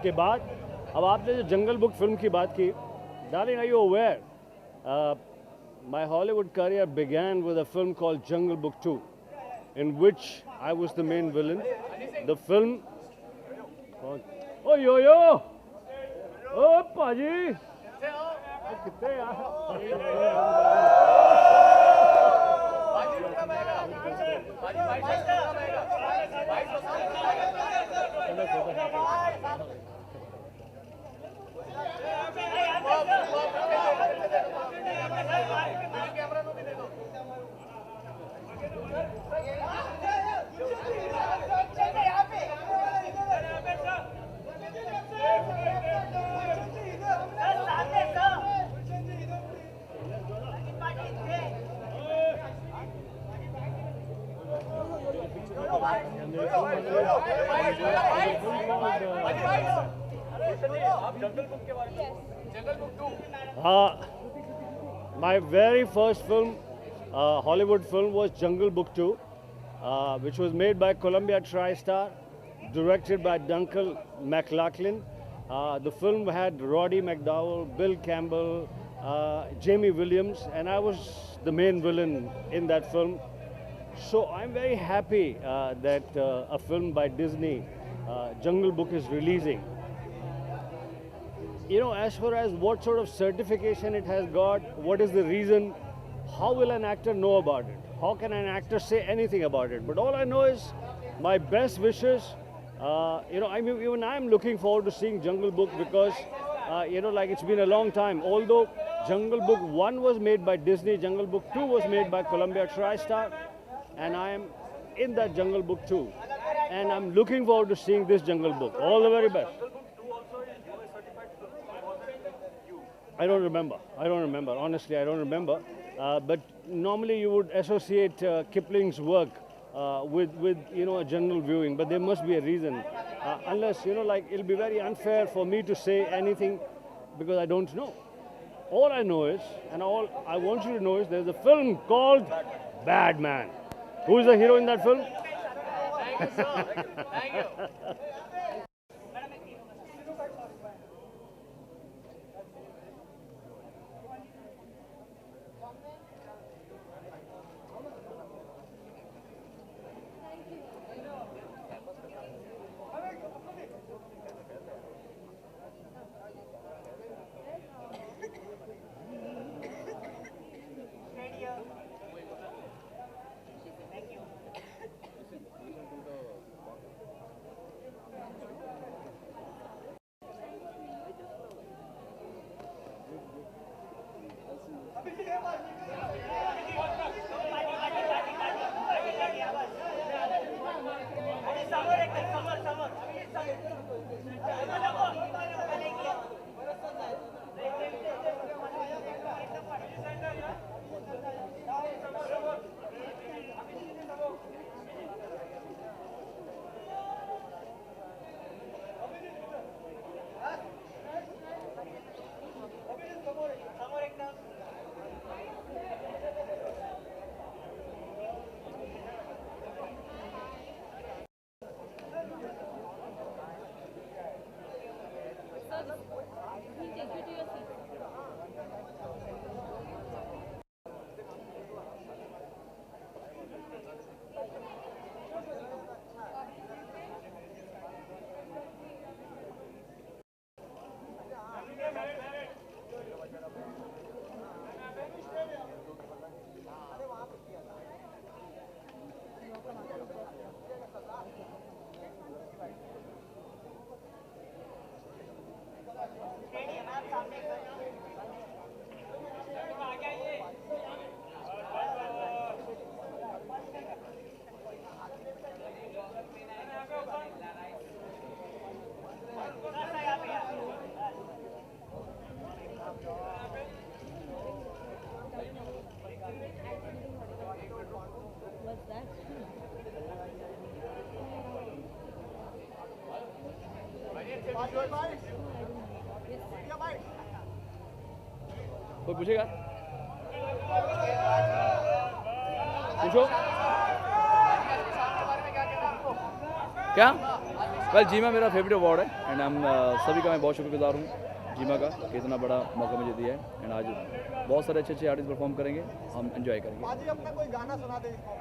[SPEAKER 22] के बाद अब आपने जो जंगल बुक फिल्म की बात की, darling, are you aware my Hollywood career began with a film called Jungle Book 2, in which I was the main villain. The film. Oh yo yo! Oh Paji! कितने My very first film, Hollywood film, was Jungle Book 2, which was made by Columbia TriStar, directed by Duncan McLaughlin. The film had Roddy McDowell, Bill Campbell, Jamie Williams, and I was the main villain in that film. So I'm very happy that a film by Disney, Jungle Book, is releasing. You know, as far as what sort of certification it has got, what is the reason, how will an actor know about it? How can an actor say anything about it? But all I know is my best wishes. You know, even I'm looking forward to seeing Jungle Book because, you know, like it's been a long time. Although Jungle Book 1 was made by Disney, Jungle Book 2 was made by Columbia TriStar, and I am in that Jungle Book 2. And I'm looking forward to seeing this Jungle Book. All the very best. I don't remember. Honestly, I don't remember. But normally you would associate Kipling's work with you know, a general viewing. But there must be a reason. Unless, you know, like it'll be very unfair for me to say anything because I don't know. All I know is, and all I want you to know is, there's a film called Bad Man. Who is the hero in that film?
[SPEAKER 4] Thank you, sir. Thank you. कोई पूछेगा?
[SPEAKER 16] पूछो क्या। Well जीमा मेरा favourite award है and सभी का मैं बहुत शुक्रगुजार हूँ जीमा का कि इतना बड़ा मौका मुझे दिया है। एंड आज बहुत सारे अच्छे आर्टिस्ट परफॉर्म करेंगे, हम एंजॉय करेंगे।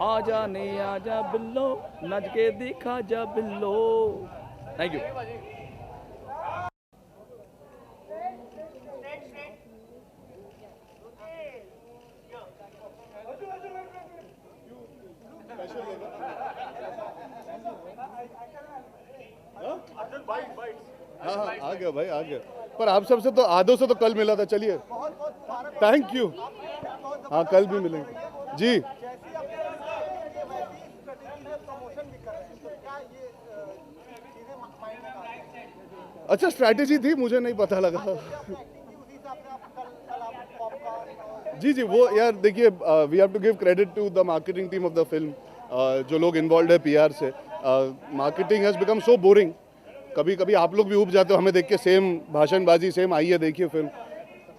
[SPEAKER 16] आजा नहीं आजा बिल्लो नच के दिखा जा बिल्लो। Thank you.
[SPEAKER 5] हाँ हाँ आ गया भाई आ गया, पर आप सबसे तो आधों से तो कल मिला था। चलिए थैंक यू। हाँ कल भी मिलेंगे जी। अच्छा स्ट्रैटेजी थी, मुझे नहीं पता लगा। जी जी वो यार देखिए we have to give credit to the marketing team of the film. जो लोग इन्वॉल्व है पीआर से, marketing has become so boring. कभी कभी आप लोग भी उब जाते हो हमें देख के, सेम भाषणबाजी सेम आइए देखिए फिल्म।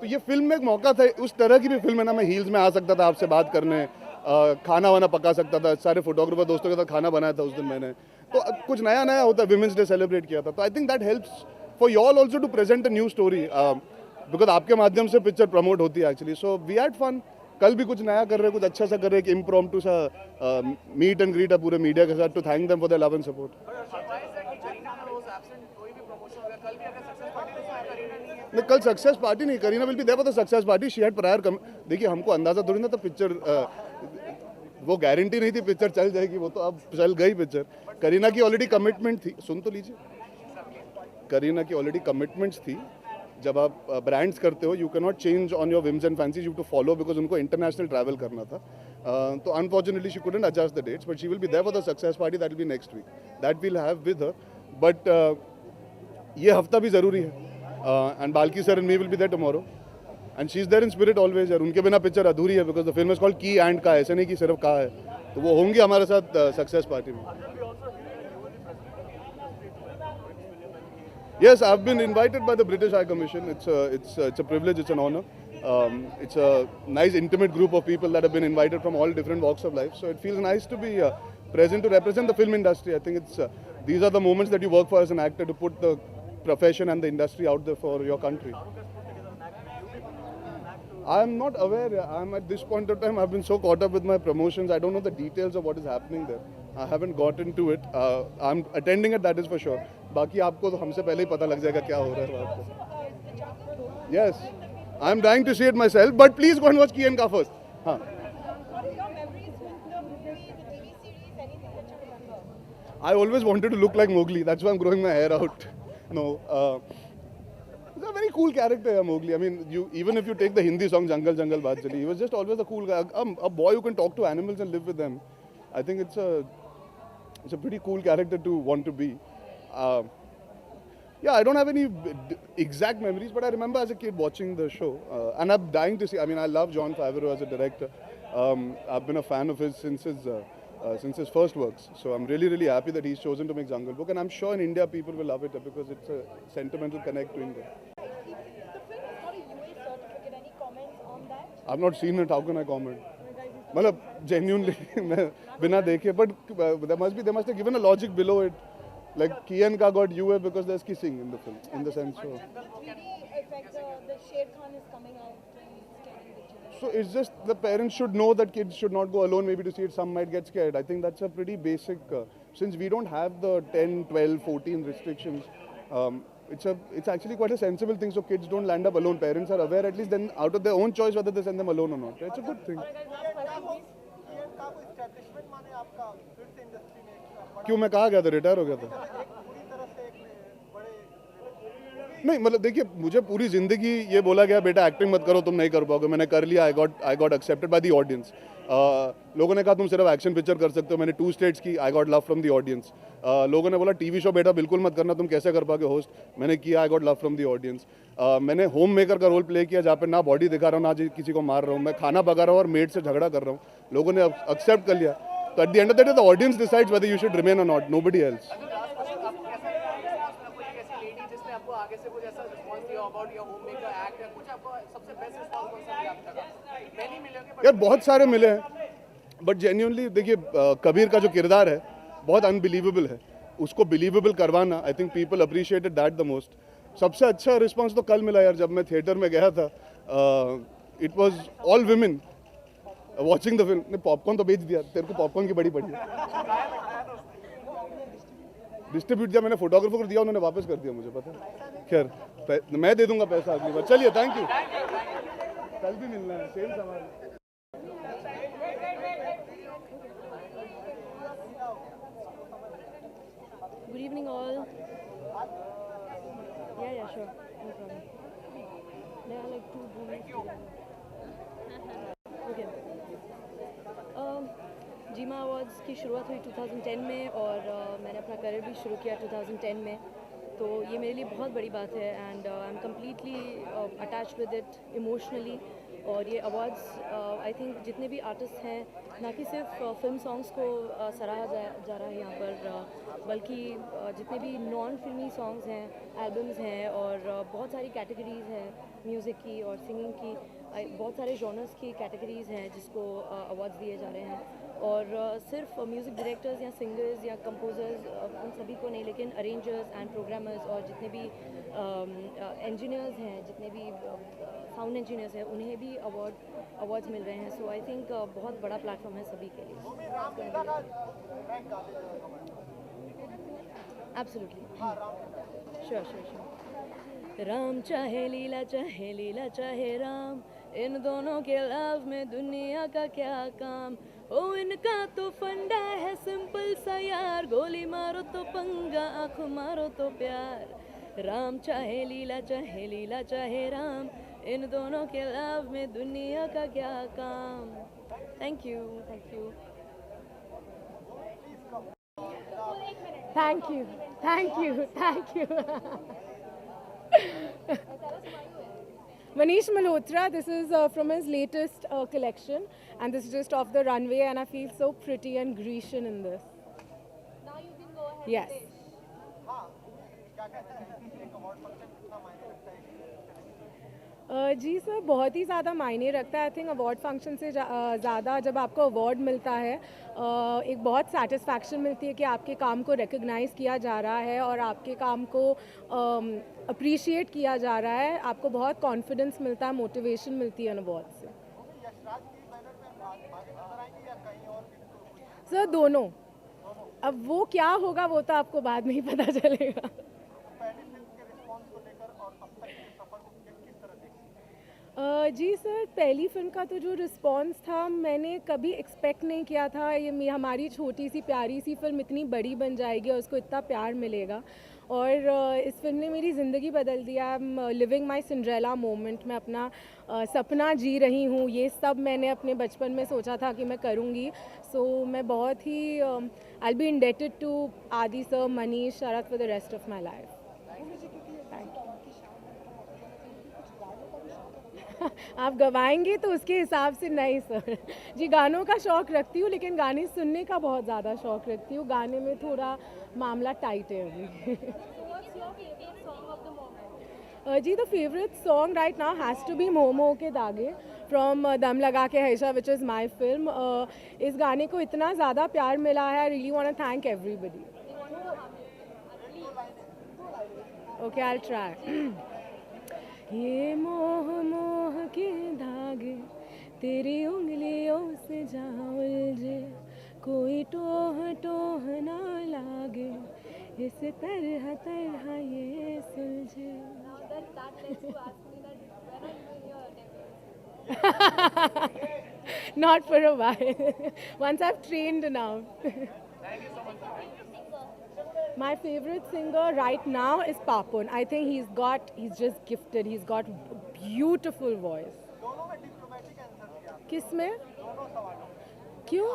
[SPEAKER 5] तो ये फिल्म में एक मौका था, उस तरह की भी फिल्म है ना। मैं हील्स में आ सकता था आपसे बात करने, खाना वाना पका सकता था, सारे फोटोग्राफर दोस्तों के साथ खाना बनाया था उस दिन मैंने। तो कुछ नया नया होता है, विमेंस डे सेलिब्रेट किया था। तो I think that helps for you all also to present a new story, because आपके माध्यम से पिक्चर प्रमोट होती है actually. So we had fun. कल भी कुछ नया कर रहे हैं, कुछ अच्छा सा कर रहे हैं, एक इम्प्रॉम्प्टू सा मीट एंड ग्रीट है पूरे मीडिया के साथ, to thank them for their love and support. नहीं कल सक्सेस पार्टी नहीं, Kareena will be there for the success party. She had prior देखिए हमको अंदाजा थोड़ी ना था पिक्चर, वो गारंटी नहीं थी पिक्चर चल जाएगी, वो तो अब चल गई पिक्चर। करीना की ऑलरेडी कमिटमेंट थी, सुन तो लीजिए, करीना की ऑलरेडी कमिटमेंट्स थी। जब आप ब्रांड्स करते हो you can not change on your whims and fancies, you to follow, because उनको इंटरनेशनल ट्रैवल करना था। तो unfortunately she couldn't adjust the dates, but she will be there for the success party, that will be next week, that will have with her. But ये हफ्ता भी ज़रूरी है, and Balki sir and me will be there tomorrow, and she is there in spirit always. यार उनके बिना picture अधूरी है, because the film is called की एंड का, ऐसे नहीं कि सिर्फ का है। तो वो होंगे हमारे साथ सक्सेस पार्टी में। Yes, I've been invited by the British High Commission. It's a privilege, it's an honor. It's a nice intimate group of people that have been invited from all different walks of life. So it feels nice to be present to represent the film industry. I think these are the moments that you work for as an actor, to put the profession and the industry out there for your country. I'm not aware. I'm at this point of time, I've been so caught up with my promotions. I don't know the details of what is happening there. I haven't gotten to it. I'm attending it, that is for sure. बाकी आपको तो हमसे पहले ही पता लग जाएगा क्या हो रहा है वहाँ पे। Yes, I'm dying to see it myself. But please go and watch Key and Ka first. हाँ. I always wanted to look like Mowgli. That's why I'm growing my hair out. No. He's a very cool character, Mowgli. I mean, even if you take the Hindi song Jungle Jungle Baat Chali, he was just always a cool guy, a boy who can talk to animals and live with them. I think it's a pretty cool character to want to be. Yeah, I don't have any exact memories, but I remember as a kid watching the show, and I'm dying to see. I mean, I love Jon Favreau as a director. I've been a fan of his since his first works. So I'm really, really happy that he's chosen to make Jungle Book, and I'm sure in India people will love it because it's a sentimental connect to India. I've not seen it. How can I comment? मतलब genuinely मैं बिना देखे, but there must have given a logic below it. Like Key and Ka got UA because there's kissing in the film, in the sense. So it's just the parents should know that kids should not go alone maybe to see it. Some might get scared. I think that's a pretty basic, since we don't have the 10, 12, 14 restrictions, it's actually quite a sensible thing, so kids don't land up alone. Parents are aware at least then out of their own choice whether they send them alone or not. It's a good thing. क्यों मैं कहाँ गया था, retire हो गया था? नहीं मतलब देखिए मुझे पूरी जिंदगी ये बोला गया बेटा एक्टिंग मत करो, तुम नहीं कर पाओगे। मैंने कर लिया, I got accepted by the audience. लोगों ने कहा तुम सिर्फ एक्शन पिक्चर कर सकते हो, मैंने 2 स्टेट्स की, I got love from the audience. लोगों ने बोला टीवी शो बेटा बिल्कुल मत करना, तुम कैसे कर पाओगे होस्ट, मैंने किया, I got love from the audience. मैंने होम मेकर का रोल प्ले किया जहाँ पे ना बॉडी दिखा रहा हूँ ना किसी को मार रहा हूँ, मैं खाना पका रहा हूँ और मेड से झगड़ा कर रहा हूँ, लोगों ने एक्सेप्ट कर लिया। तो at the end of the day the audience decides whether you should remain और नॉट, नोबडी एल्स। यार बहुत सारे मिले हैं, बट जेन्युइनली देखिए कबीर का जो किरदार है बहुत अनबिलीवेबल है, उसको बिलीवेबल करवाना, I think people appreciated that the most. सबसे अच्छा रिस्पांस तो कल मिला यार, जब मैं थिएटर में गया था, it was all women watching the film. ने पॉपकॉर्न तो बेच दिया, तेरे को पॉपकॉर्न की बड़ी पड़ी है, डिस्ट्रीब्यूट दिया मैंने, फोटोग्राफर को दिया, उन्होंने वापस कर दिया मुझे, पता है। खैर मैं दे दूंगा पैसा अगली बार। चलिए, थैंक यू, कल भी मिलना है, सेम सवाल।
[SPEAKER 6] Good evening all. Yeah, sure. No problem. There are like 2 movies together. Okay. जीमा awards की शुरुआत हुई 2010 में और मैंने अपना करियर भी शुरू किया 2010 में, तो ये मेरे लिए बहुत बड़ी बात है and I am completely attached with it emotionally. और ये अवार्ड्स आई थिंक जितने भी आर्टिस्ट हैं, ना कि सिर्फ फिल्म सॉन्ग्स को सराहा जा रहा है यहाँ पर, बल्कि जितने भी नॉन फिल्मी सॉन्ग्स हैं, एल्बम्स हैं और बहुत सारी कैटेगरीज़ हैं म्यूज़िक की और सिंगिंग की, बहुत सारे जॉनर्स की कैटेगरीज़ हैं जिसको अवार्ड्स दिए जा रहे हैं। और सिर्फ म्यूज़िक डायरेक्टर्स या सिंगर्स या कंपोजर्स उन सभी को नहीं, लेकिन अरेंजर्स एंड प्रोग्रामर्स और जितने भी इंजीनियर्स हैं, जितने भी साउंड इंजीनियर्स हैं, उन्हें भी अवार्ड्स मिल रहे हैं। सो आई थिंक बहुत बड़ा प्लेटफॉर्म है सभी के लिए। Absolutely, sure. राम चाहे लीला चाहे राम, इन दोनों के लव में दुनिया का क्या काम। ओ इनका तो फंडा है सिंपल सा यार, गोली मारो तो पंगा, आँख मारो तो प्यार। राम चाहे लीला चाहे राम, इन दोनों के लव में दुनिया का क्या काम। Thank you.
[SPEAKER 9] Manish Malhotra, this is from his latest collection, and this is just off the runway, and I feel so pretty and Grecian in this.
[SPEAKER 19] Now you can go ahead.
[SPEAKER 9] Yes. जी sir, बहुत ही ज़्यादा मायने रखता है। I think award function से ज़्यादा जब आपको अवार्ड मिलता है, एक बहुत सेटिस्फैक्शन मिलती है कि आपके काम को रिकग्नाइज़ किया जा रहा है और आपके काम को अप्रिशिएट किया जा रहा है। आपको बहुत कॉन्फिडेंस मिलता है, मोटिवेशन मिलती है अवार्ड से। सर दोनों, अब वो क्या होगा वो तो आपको बाद में ही पता चलेगा। जी सर, पहली फिल्म का तो जो रिस्पांस था, मैंने कभी एक्सपेक्ट नहीं किया था ये हमारी छोटी सी प्यारी सी फिल्म इतनी बड़ी बन जाएगी और उसको इतना प्यार मिलेगा। और इस फिल्म ने मेरी ज़िंदगी बदल दिया। I am living my Cinderella moment. मैं अपना सपना जी रही हूँ। ये सब मैंने अपने बचपन में सोचा था कि मैं करूँगी। सो मैं बहुत ही आई बी इंडेटेड टू आदि sir, Manish, Sharad for the rest of my life. आप गवाएंगे तो उसके हिसाब से नहीं सर। जी गानों का शौक़ रखती हूँ, लेकिन गाने सुनने का बहुत ज़्यादा शौक़ रखती हूँ। गाने में थोड़ा मामला टाइट है अभी। जी the favourite song right now has to be Moh Moh ke Dhaage from दम लगा के हैशा, विच इज़ माई फिल्म। इस गाने को इतना ज़्यादा प्यार मिला है। I really want to thank everybody. Okay, I will try. ये मोह मोह के धागे तेरी उंगलियों से जा उलझे, कोई टोह टोह ना लागे, इस तरह तरह ये सुलझे। Not for a while. Once I've trained enough. My favorite singer right now is Papun. I think he's just gifted. He's got beautiful voice. किसमें? क्यों?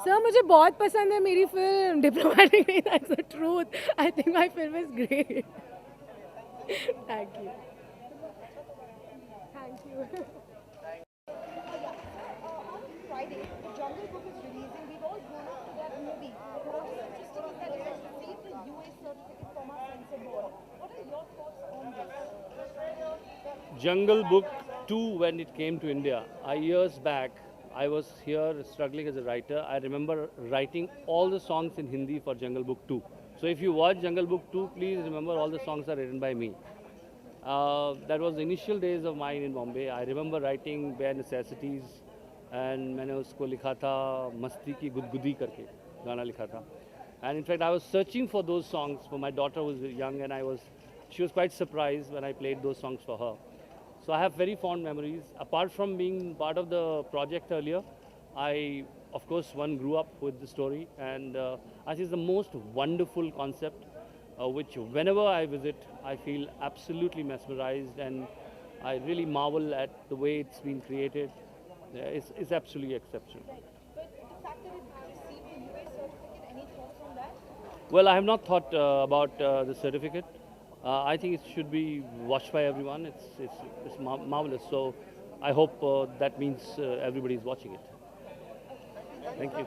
[SPEAKER 9] सर मुझे बहुत पसंद है मेरी फिल्म। डिप्लोमेटिक नहीं, that's the truth. I think my film is great. Thank you. Thank you.
[SPEAKER 23] Friday, Jungle Book is releasing. We've all grown up to that movie. What is interesting is that it has received the UA certificate from our censor board. What are your thoughts on this?
[SPEAKER 22] Jungle Book 2, when it came to India, years back, I was here struggling as a writer. I remember writing all the songs in Hindi for Jungle Book 2. So if you watch Jungle Book 2, please remember all the songs are written by me. That was the initial days of mine in Bombay. I remember writing Bare Necessities and मैंने उसको लिखा था मस्ती की गुदगुदी करके गाना लिखा था. And in fact, I was searching for those songs for my daughter who was young, and she was quite surprised when I played those songs for her. So I have very fond memories. Apart from being part of the project earlier, I, of course, grew up with the story, and I think it's the most wonderful concept, which whenever I visit, I feel absolutely mesmerized, and I really marvel at the way it's been created. It's absolutely exceptional.
[SPEAKER 23] But the fact that it received the UA certificate, any thoughts on that?
[SPEAKER 22] Well, I have not thought about the certificate. I think it should be watched by everyone. It's marvelous. So I hope that means everybody is watching it. Thank you.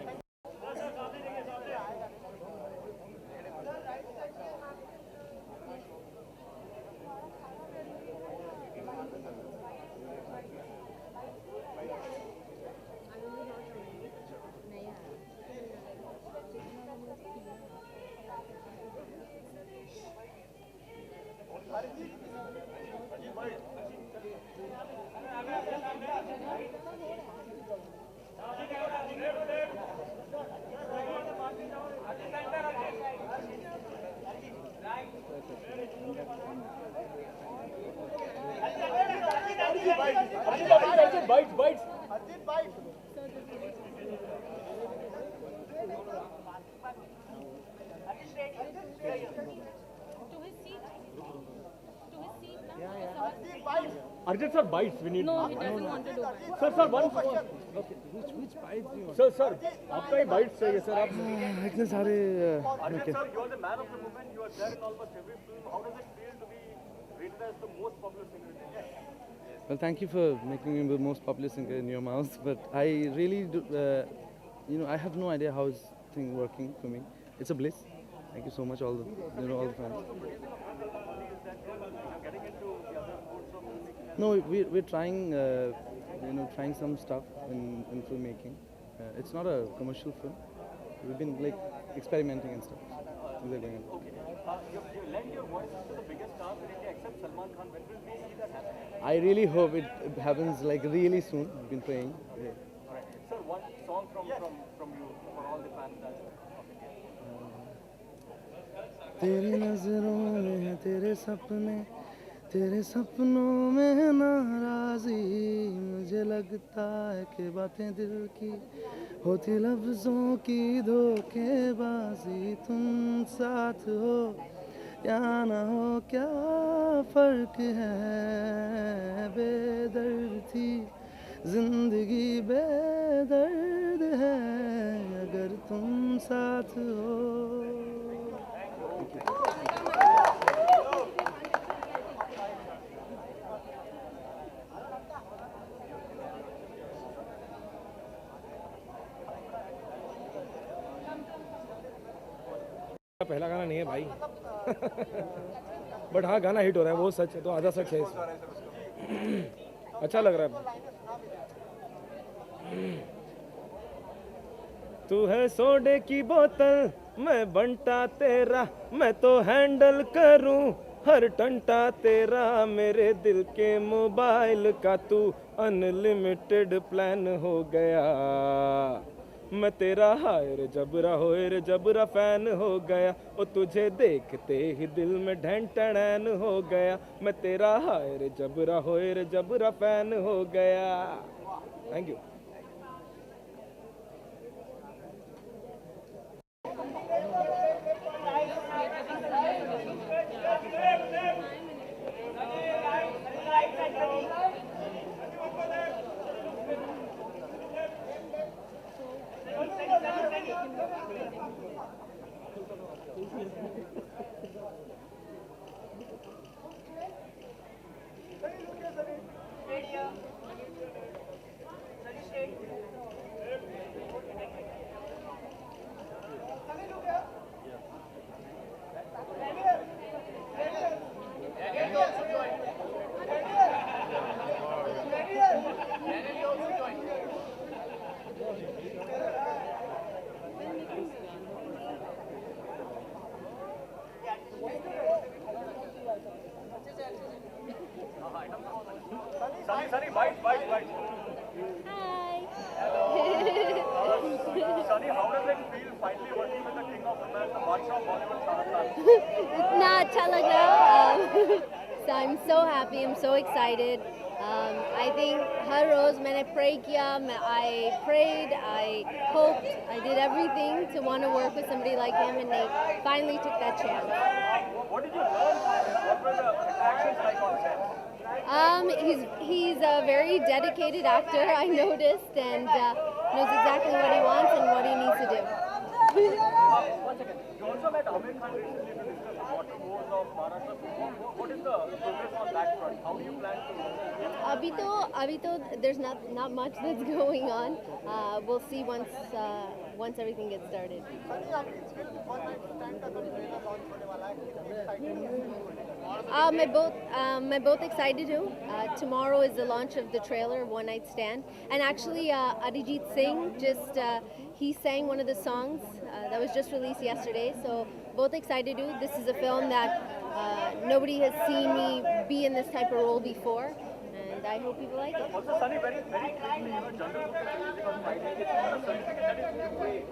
[SPEAKER 1] Arjit sir, bites. We need.
[SPEAKER 12] No, he doesn't want to do that.
[SPEAKER 1] Sir, one. Okay. Which bites do you want? Sir, आपका ही bites चाहिए sir. आप
[SPEAKER 3] इतने सारे
[SPEAKER 1] Arjit sir, you are the man of the moment. You are there in almost every film. How does it feel to be rated as the most popular singer in India?
[SPEAKER 3] Well, thank you for making me the most popular singer in your mouth. But I really do, I have no idea how this thing working for me. It's a bliss. Thank you so much, all the fans. No, we're trying, trying some stuff in filmmaking. It's not a commercial film. We've been like experimenting and stuff. Things are going on.
[SPEAKER 1] You lend your voice to the biggest star in India except Salman Khan. When will we see that happen?
[SPEAKER 3] I really hope it happens like really soon. I've been praying. Yeah.
[SPEAKER 1] All right. Sir, one song from you for all the fans of India.
[SPEAKER 3] तेरी नजरों में है तेरे सपने, तेरे सपनों में है नाराजी, मुझे लगता है कि बातें दिल की होती लफ्जों की धोखेबाजी, तुम साथ हो या ना हो क्या फर्क है, बेदर्द थी जिंदगी बेदर्द है अगर तुम साथ हो.
[SPEAKER 1] पहला गाना नहीं है भाई. बट हाँ गाना हिट हो रहा है, वो सच है, तो आधा सच है इसमें. अच्छा लग रहा है. तू है सोडे की बोतल, मैं बंटा तेरा, मैं तो हैंडल करूं हर टंटा तेरा, मेरे दिल के मोबाइल का तू अनलिमिटेड प्लान हो गया, मैं तेरा हाय रे जबरा होए रे जबरा फैन हो गया, ओ तुझे देखते ही दिल में ढैन टड़ैन हो गया, मैं तेरा हाय रे जबरा होए रे जबरा फैन हो गया. Thank you.
[SPEAKER 2] Sunny, bite.
[SPEAKER 12] Hi.
[SPEAKER 2] Sunny, how does it feel finally working with the king of romance, the Badshah of Bollywood, Shah Rukh Khan?
[SPEAKER 10] इतना अच्छा लग रहा so I'm so happy, I'm so excited. I think हर रोज मैंने pray किया, I prayed, I hoped, I did everything to want to work with somebody like him, and I finally took that chance.
[SPEAKER 2] What did you learn from him? What were the interactions like on set?
[SPEAKER 10] He's a very dedicated actor, I noticed, and knows exactly what he wants and what he needs to do.
[SPEAKER 2] One second. You also met Amir Khan recently to discuss the bottom woes of Maharashtra. What is the progress on that front? How do you plan to?
[SPEAKER 10] अभी तो there's not much that's going on. We'll see once everything gets started. मैं बहुत excited हूँ. Tomorrow is the launch of the trailer One Night Stand, and actually Arijit Singh he sang one of the songs that was just released yesterday. So both excited too. This is a film that nobody has seen me be in this type of role before, and I hope people like it.
[SPEAKER 2] Also, Sunny, very quickly, Jungle Book is releasing on Friday. It's a certificate that is way.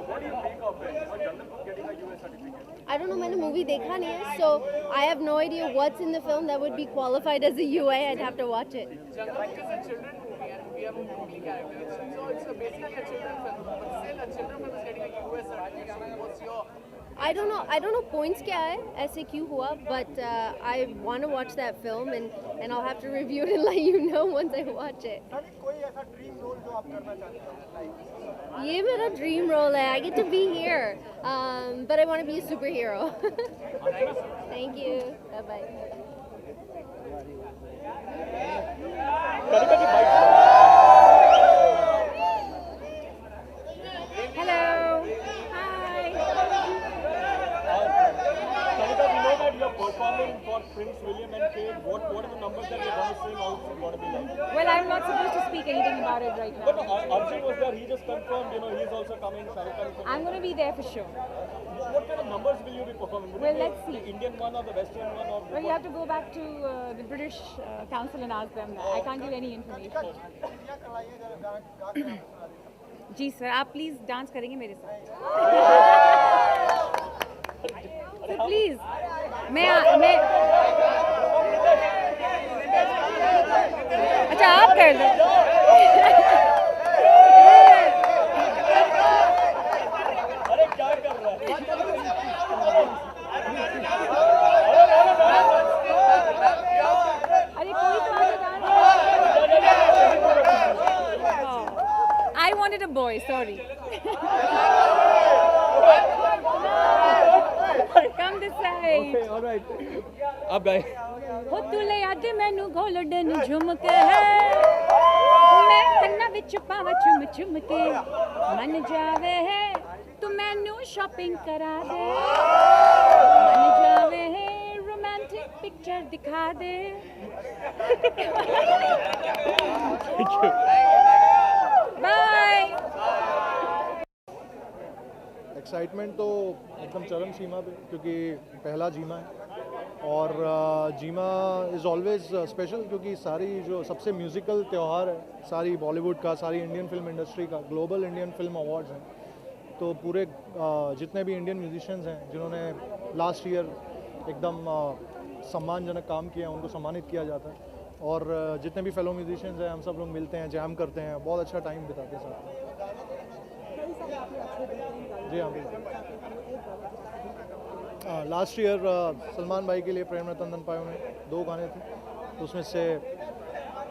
[SPEAKER 2] What do you think of it? Jungle Book getting a US certificate?
[SPEAKER 10] I don't know, मैंने movie देखा नहीं है, so I have no idea what's in the film that would be qualified as a UA. I'd have to watch it.
[SPEAKER 4] Jungle Book is a children movie, and we have a Mowgli character. So it's basically a children film, but still a children film is getting a US certificate. What's your?
[SPEAKER 10] I don't know points क्या है, ऐसे क्यों हुआ, but I want to watch that film, and I'll have to review it and let you know once I watch it.
[SPEAKER 2] कोई ऐसा dream role जो आप करना चाहते हैं?
[SPEAKER 10] ये मेरा dream role है. I get to be here, but I want to be a superhero. Thank you. Bye bye.
[SPEAKER 2] Hello. Hi. Kanika, we know that you're performing for Prince William and Kate. What are the numbers that you're going to sing? How is it going to be like?
[SPEAKER 20] Well, I'm not supposed to speak anything about it right now.
[SPEAKER 2] But Arjun was there. He just confirmed. He's also coming. Shah Rukh Khan is coming.
[SPEAKER 20] I'm going to be there for sure.
[SPEAKER 2] What kind of numbers will you be performing? Will
[SPEAKER 20] Well,
[SPEAKER 2] it be
[SPEAKER 20] let's see.
[SPEAKER 2] The Indian one or the Western one? Or
[SPEAKER 20] Well, you have to go back to the British Council and ask them that. I can't give any information. जी sir, आप please dance करेंगे मेरे साथ? Sir please, मैं अच्छा आप कर दो.
[SPEAKER 2] अरे क्या कर रहा है?
[SPEAKER 20] अरे कोई तो आगे dance. I wanted a boy, sorry. Come this side.
[SPEAKER 2] Okay, all right. आप गाए.
[SPEAKER 20] हो तुले अज मैनू गोल्डन झुमक है, मैं कन्ना विच पावा चुम चुम के, मन जावे है तू मैनू शॉपिंग करा दे, मन जावे है रोमांटिक पिक्चर दिखा दे. बाय.
[SPEAKER 13] एक्साइटमेंट तो एकदम चरम सीमा पे, क्योंकि पहला जीमा है और जीमा इज़ ऑलवेज स्पेशल, क्योंकि सारी जो सबसे म्यूज़िकल त्यौहार है, सारी बॉलीवुड का, सारी इंडियन फिल्म इंडस्ट्री का, ग्लोबल इंडियन फिल्म अवार्ड्स हैं, तो पूरे जितने भी इंडियन म्यूजिशियंस हैं जिन्होंने लास्ट ईयर एकदम सम्मानजनक काम किया, उनको सम्मानित किया जाता है. और जितने भी फेलो म्यूजिशियंस हैं, हम सब लोग मिलते हैं, जैम करते हैं, बहुत अच्छा टाइम बिताते हैं साथ. जी हाँ, लास्ट ईयर सलमान भाई के लिए प्रेम रतन पायो में 2 गाने थे, तो उसमें से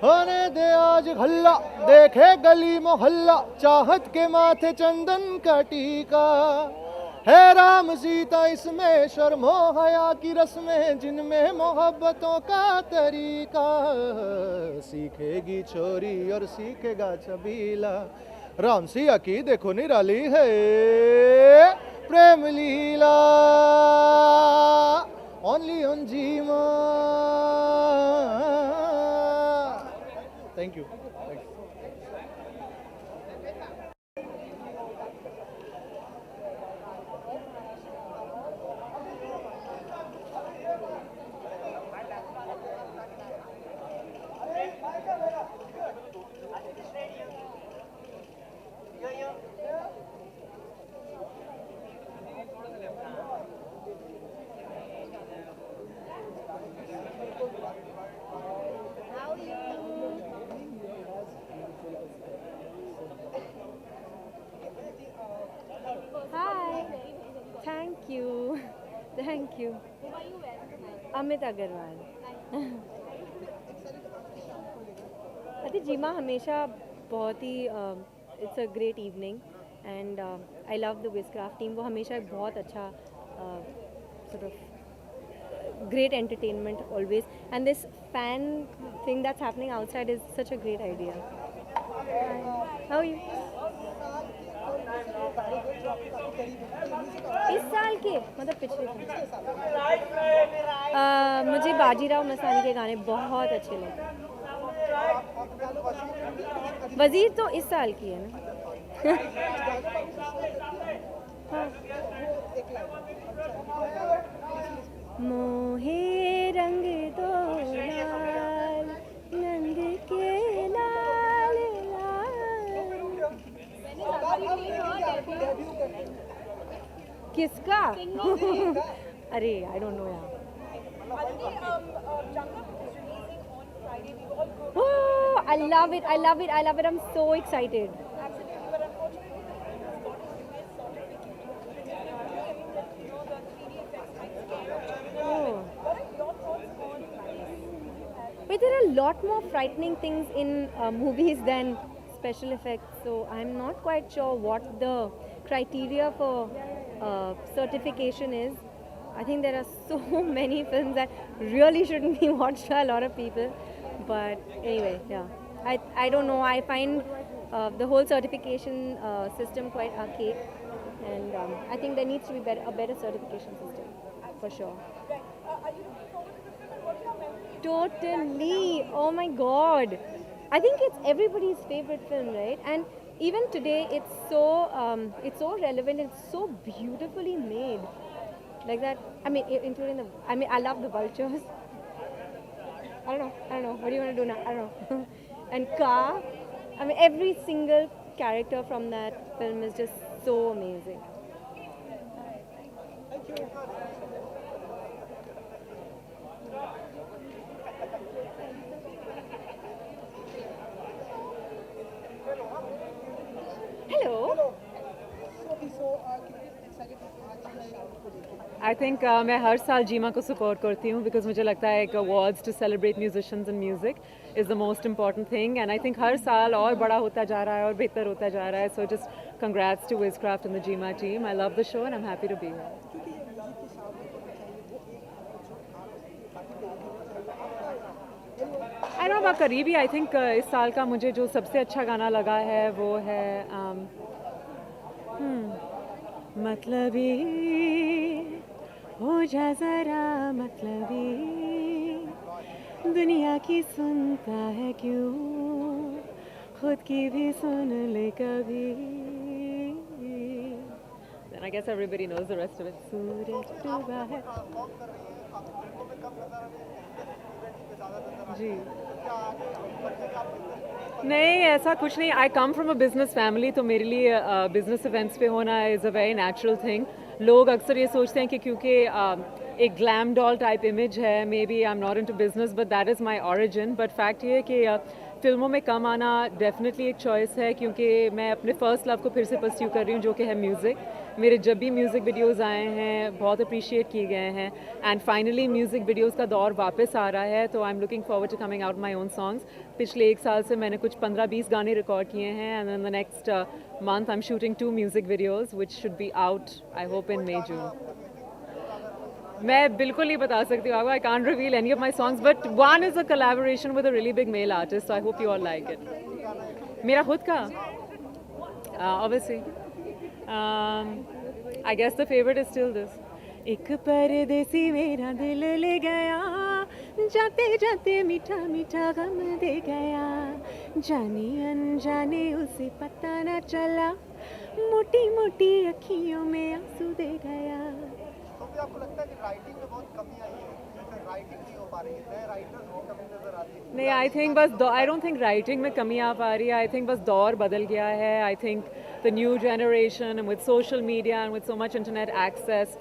[SPEAKER 13] होने दे आज हल्ला, देखे गली मोहल्ला, चाहत के माथे चंदन का टीका, है राम सीता इसमें शर्मो हया की रस्में, जिनमें मोहब्बतों का तरीका, सीखेगी छोरी और सीखेगा छबीला, राम सिया की देखो निराली है Prem Leela, only on GiMA. Thank you.
[SPEAKER 6] Amit Agarwal. अति जीमा हमेशा बहुत ही it's a great evening and I love the Wizcraft team. वो हमेशा एक बहुत अच्छा sort of great entertainment always, and this fan thing that's happening outside is such a great idea. How are you? इस साल के मतलब पिछले मुझे बाजीराव मस्तानी के गाने बहुत अच्छे लगे। वजीर तो इस साल की है ना। हाँ। मोहे रंग दो लाल नंद के लाल किसका? अरे आई डोंट नो यार। I love it. I'm so excited. But there are a lot more frightening things in movies than special effects, so I'm not quite sure what the criteria for certification is. I think there are so many films that really shouldn't be watched by a lot of people, but anyway, yeah. I don't know, I find the whole certification system quite archaic, and I think there needs to be a better certification system, for sure. Totally. Oh my god. I think it's everybody's favorite film, right? And even today it's so relevant, it's so beautifully made. Like that, I mean I love the vultures. I don't know. What do you want to do now? I don't know. And Kaa, I mean every single character from that film is just so amazing. Thank you. Hello.
[SPEAKER 7] I think मैं हर साल जीमा को support करती हूँ because मुझे लगता है एक awards to celebrate musicians and music is the most important thing and I think हर साल और बड़ा होता जा रहा है और बेहतर होता जा रहा है so just congrats to Wizcraft and the GiMA team I love the show and I am happy to be here I know about करीबी आई थिंक इस साल का मुझे जो सबसे अच्छा गाना लगा है वो है मतलबी हो जा जरा मतलबी दुनिया की सुनता है क्यों खुद की भी सुन ले कभी Then I guess everybody knows the rest of it. सूरज डूबा है जी नहीं ऐसा कुछ नहीं I come from a business family तो मेरे लिए बिजनेस इवेंट्स पे होना is a very natural thing लोग अक्सर ये सोचते हैं कि क्योंकि एक ग्लैम डॉल टाइप इमेज है maybe I am not into business but that is my origin but fact ये है कि फिल्मों में कम आना डेफिनेटली एक चॉइस है क्योंकि मैं अपने फर्स्ट लव को फिर से परस्यू कर रही हूँ जो कि है म्यूज़िक मेरे जब भी म्यूज़िक वीडियोज़ आए हैं बहुत अप्रिशिएट किए गए हैं एंड फाइनली म्यूज़िक वीडियोज़ का दौर वापस आ रहा है तो I am looking forward to coming out my own songs पिछले एक साल से मैंने कुछ 15-20 गाने रिकॉर्ड किए हैं and in the next month I am shooting 2 music videos which should be out I hope in May June मैं बिल्कुल नहीं बता सकती हूँ I can't reveal any of my songs but one is a collaboration with a really big male artist I hope you all like it मेरा खुद का obviously I guess the favourite is still this एक परदेसी मेरा दिल ले गया जाते जाते मीठा मीठा गम दे गया जाने अनजाने उसे पता न चला मोटी मोटी अखियों में आंसू दे गया
[SPEAKER 2] आपको लगता है कि राइटिंग में बहुत कमी आई है राइटिंग नहीं हो पा रही है नए राइटर्स की कमी नजर आती है
[SPEAKER 7] नहीं आई थिंक बस आई डोंट थिंक राइटिंग में कमी आ पा रही है आई थिंक बस दौर बदल गया है I think the new generation with social media and with so much internet access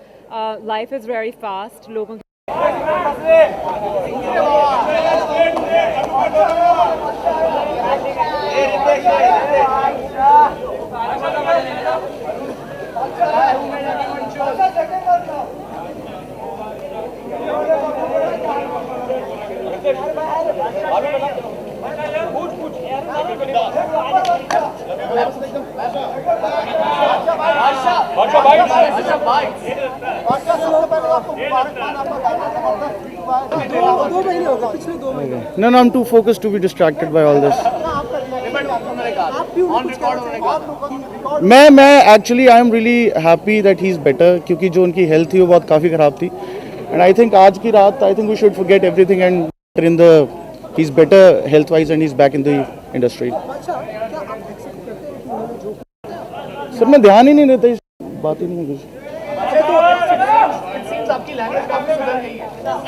[SPEAKER 7] life is very fast लोगों
[SPEAKER 2] की
[SPEAKER 8] No, I'm too focused to be distracted by all this. मैं actually I am really happy that he is better, क्योंकि जो उनकी health थी वो बहुत काफ़ी ख़राब थी. एंड आई थिंक आज की रात I think we should forget everything and in the he is better health wise and he is back in the industry. Sir मैं ध्यान ही नहीं देता, इस बात ही नहीं है कुछ.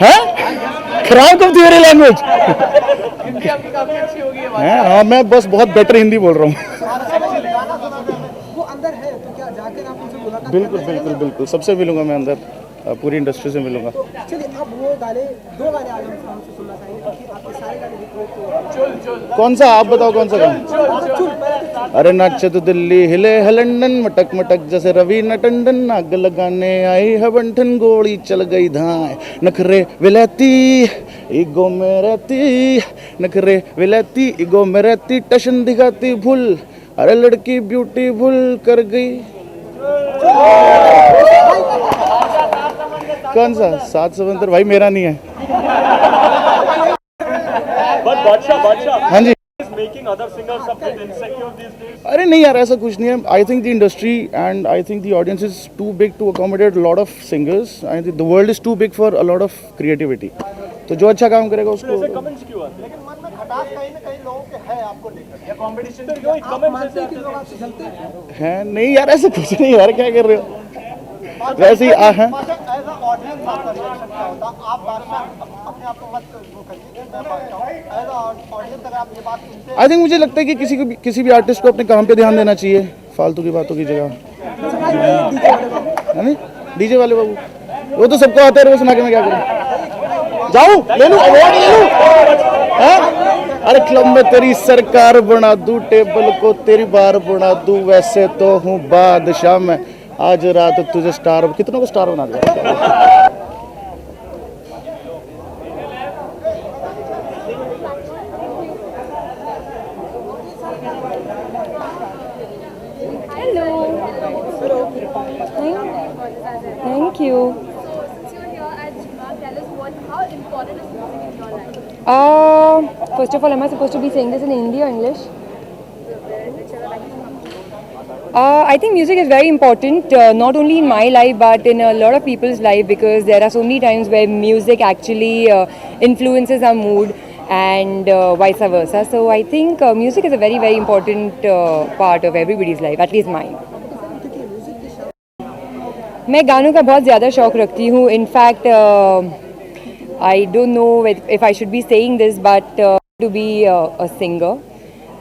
[SPEAKER 8] हैं खराब कब थी मेरी लैंग्वेज? हाँ मैं बस बहुत बेटर हिंदी बोल रहा हूँ. बिल्कुल बिल्कुल बिल्कुल, सबसे मिलूंगा मैं अंदर, पूरी इंडस्ट्री से मिलूंगा.
[SPEAKER 23] चलिए अब वो गाने, 2 गाने आज हम से सुनना चाहेंगे क्योंकि आपके सारे गाने हिट हुए.
[SPEAKER 8] कौन सा आप बताओ, कौन सा गाना? अरे नाचे तो दिल्ली हिले है लंदन, मटक मटक जैसे रवीना टंडन, आग लगाने आई है बंठन, गोली चल गई धाए, नखरे विलैती ईगो में रहती, नखरे विलैती ईगो में रहती, टशन दिखाती भूल, अरे लड़की ब्यूटी भूल कर गई. कौन सा? 7 समंदर भाई मेरा नहीं है. हाँ जी. अरे नहीं यार, ऐसा कुछ नहीं है. I think the industry and I think the audience is too big to accommodate lot of singers. I think the world is too big for a lot of creativity. तो जो अच्छा काम करेगा उसको. है नहीं यार, ऐसा कुछ नहीं यार, क्या कर रहे हो? वैसे ही हैं. आई थिंक मुझे लगता है कि किसी भी आर्टिस्ट को अपने काम पे ध्यान देना चाहिए, फालतू की बातों की जगह. है नहीं डीजे वाले बाबू, वो तो सबको आता है, रोज सुना के मैं क्या करूँ? जाऊँ ले लूँ, अवार्ड ले लूँ. अरे क्लब में तेरी सरकार बना दूँ, टेबल को तेरी बार बना दूँ, वैसे तो हूँ बादशाह में, आज रात तुझे स्टार, कितनों को स्टार बना दिया.
[SPEAKER 6] Thank you. First of all, am I supposed to be saying this in Hindi or English? I think music is very important, not only in my life but in a lot of people's life, because there are so many times where music actually influences our mood and vice versa. So I think music is a very very important part of everybody's life, at least mine. मैं गानों का बहुत ज़्यादा शौक रखती हूँ. In fact I don't know if I should be saying this, but to be a singer.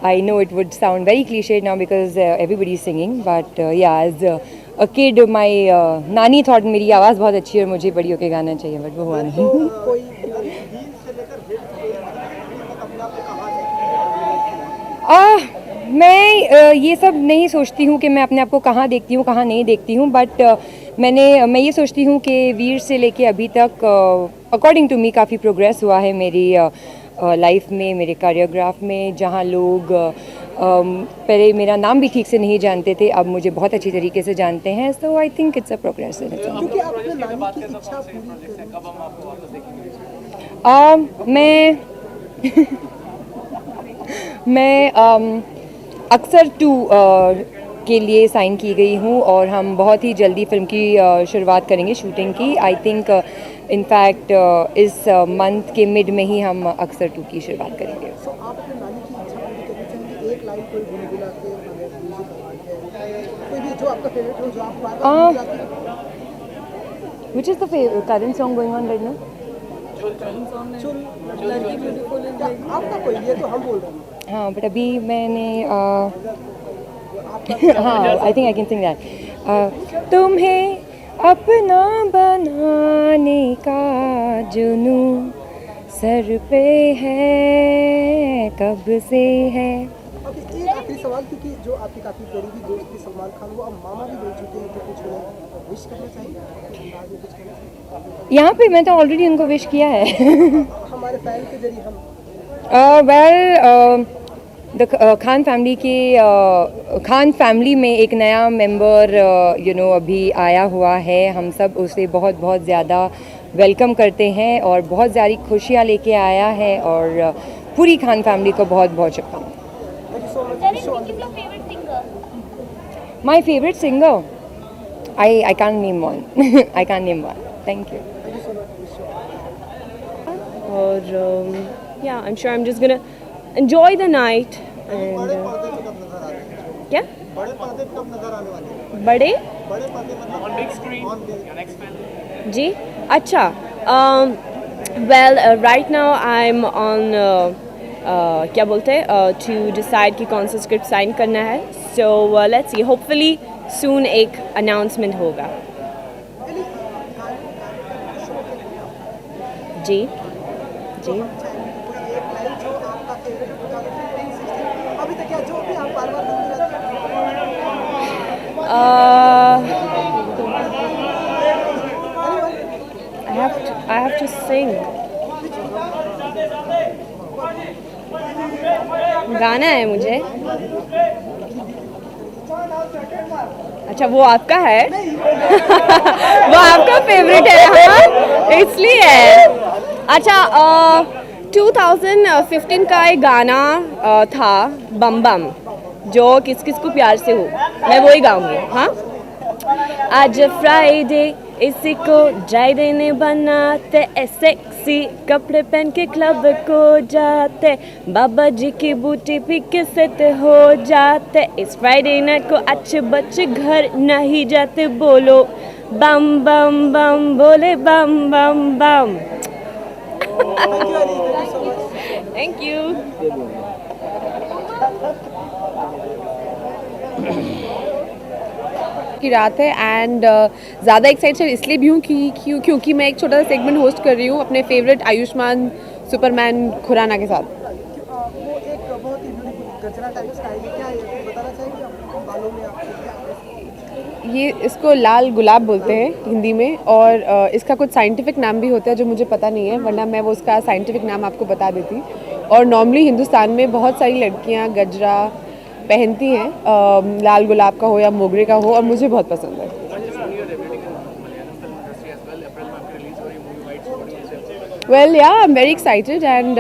[SPEAKER 6] I know it would sound very cliche now because everybody is singing, but yeah, as a kid, my नानी thought मेरी आवाज़ बहुत अच्छी है और मुझे बड़ी होके गाना चाहिए, but वो हुआ नहीं. मैं ये सब नहीं सोचती हूँ कि मैं अपने आप को कहाँ देखती हूँ कहाँ नहीं देखती हूँ, बट मैं ये सोचती हूँ कि वीर से लेके अभी तक अकॉर्डिंग टू मी काफ़ी प्रोग्रेस हुआ है मेरी लाइफ में, मेरे कोरियोग्राफ में. जहाँ लोग पहले मेरा नाम भी ठीक से नहीं जानते थे, अब मुझे बहुत अच्छी तरीके से जानते हैं. So I think it's a progress. मैं अक्सर 2 के लिए साइन की गई हूँ और हम बहुत ही जल्दी फिल्म की शुरुआत करेंगे शूटिंग की. आई थिंक इनफैक्ट इस मंथ के मिड में ही हम अक्सर 2 की शुरुआत करेंगे. Which is the current song going on right now? हाँ, बट अभी मैंने हाँ, I think I can sing that. तुम्हें अपना बनाने का जुनू सर पे है, कब से है.
[SPEAKER 23] एक आखिरी सवाल, क्योंकि जो आपकी काफ़ी करीबी दोस्त थी सलमान खान, वो अब मामा भी बन चुके हैं, तो कुछ विश करना चाहिए?
[SPEAKER 6] यहाँ पे मैं तो ऑलरेडी उनको विश किया है.
[SPEAKER 23] हमारे फैन के जरिए हम
[SPEAKER 11] खान फैमिली के खान फैमिली में एक नया मेंबर अभी आया हुआ है। हम सब उसे बहुत बहुत ज़्यादा वेलकम करते हैं और बहुत सारी खुशियाँ लेके आया है और पूरी खान फैमिली को बहुत बहुत शुभकामनाएं। My favourite singer I can't name one. I can't name one. Thank you.
[SPEAKER 15] और yeah, I'm sure I'm just gonna enjoy the night and क्या बड़े
[SPEAKER 4] On big screen, your next film.
[SPEAKER 15] जी अच्छा well right now I'm on क्या बोलते हैं to decide कि कौन सा स्क्रिप्ट साइन करना है so let's see hopefully soon एक announcement होगा जी जी I have to sing. गाना है मुझे। अच्छा वो आपका है वो आपका फेवरेट है हाँ इसलिए अच्छा 2015 का एक गाना था बम बम जो किस किस को प्यार से हो मैं वही गाऊंगी हाँ आज फ्राइडे इसी को ड्राइडे ने बनाते सेक्सी कपड़े पहन के क्लब को जाते बाबा जी की बूटी पी के सेट हो जाते इस फ्राइडे नाइट को अच्छे बच्चे घर नहीं जाते बोलो बम बम बम बोले बम बम बम थैंक यू
[SPEAKER 20] की रात है एंड ज़्यादा एक्साइटेड इसलिए भी हूँ क्योंकि मैं एक छोटा सा सेगमेंट होस्ट कर रही हूँ अपने फेवरेट आयुष्मान सुपरमैन खुराना के साथ।
[SPEAKER 23] वो एक बहुत ही ब्यूटीफुल गजरा टाइप स्टाइल है, क्या है बताना चाहेंगे आपको बालों में आपके
[SPEAKER 20] ये इसको लाल गुलाब बोलते हैं हिंदी में और इसका कुछ साइंटिफिक नाम भी होता है जो मुझे पता नहीं है वरना मैं वो उसका साइंटिफिक नाम आपको बता देती। और नॉर्मली हिंदुस्तान में बहुत सारी लड़कियाँ गजरा पहनती हैं लाल गुलाब का हो या मोगरे का हो और मुझे बहुत पसंद है। Well, yeah, I'm very excited and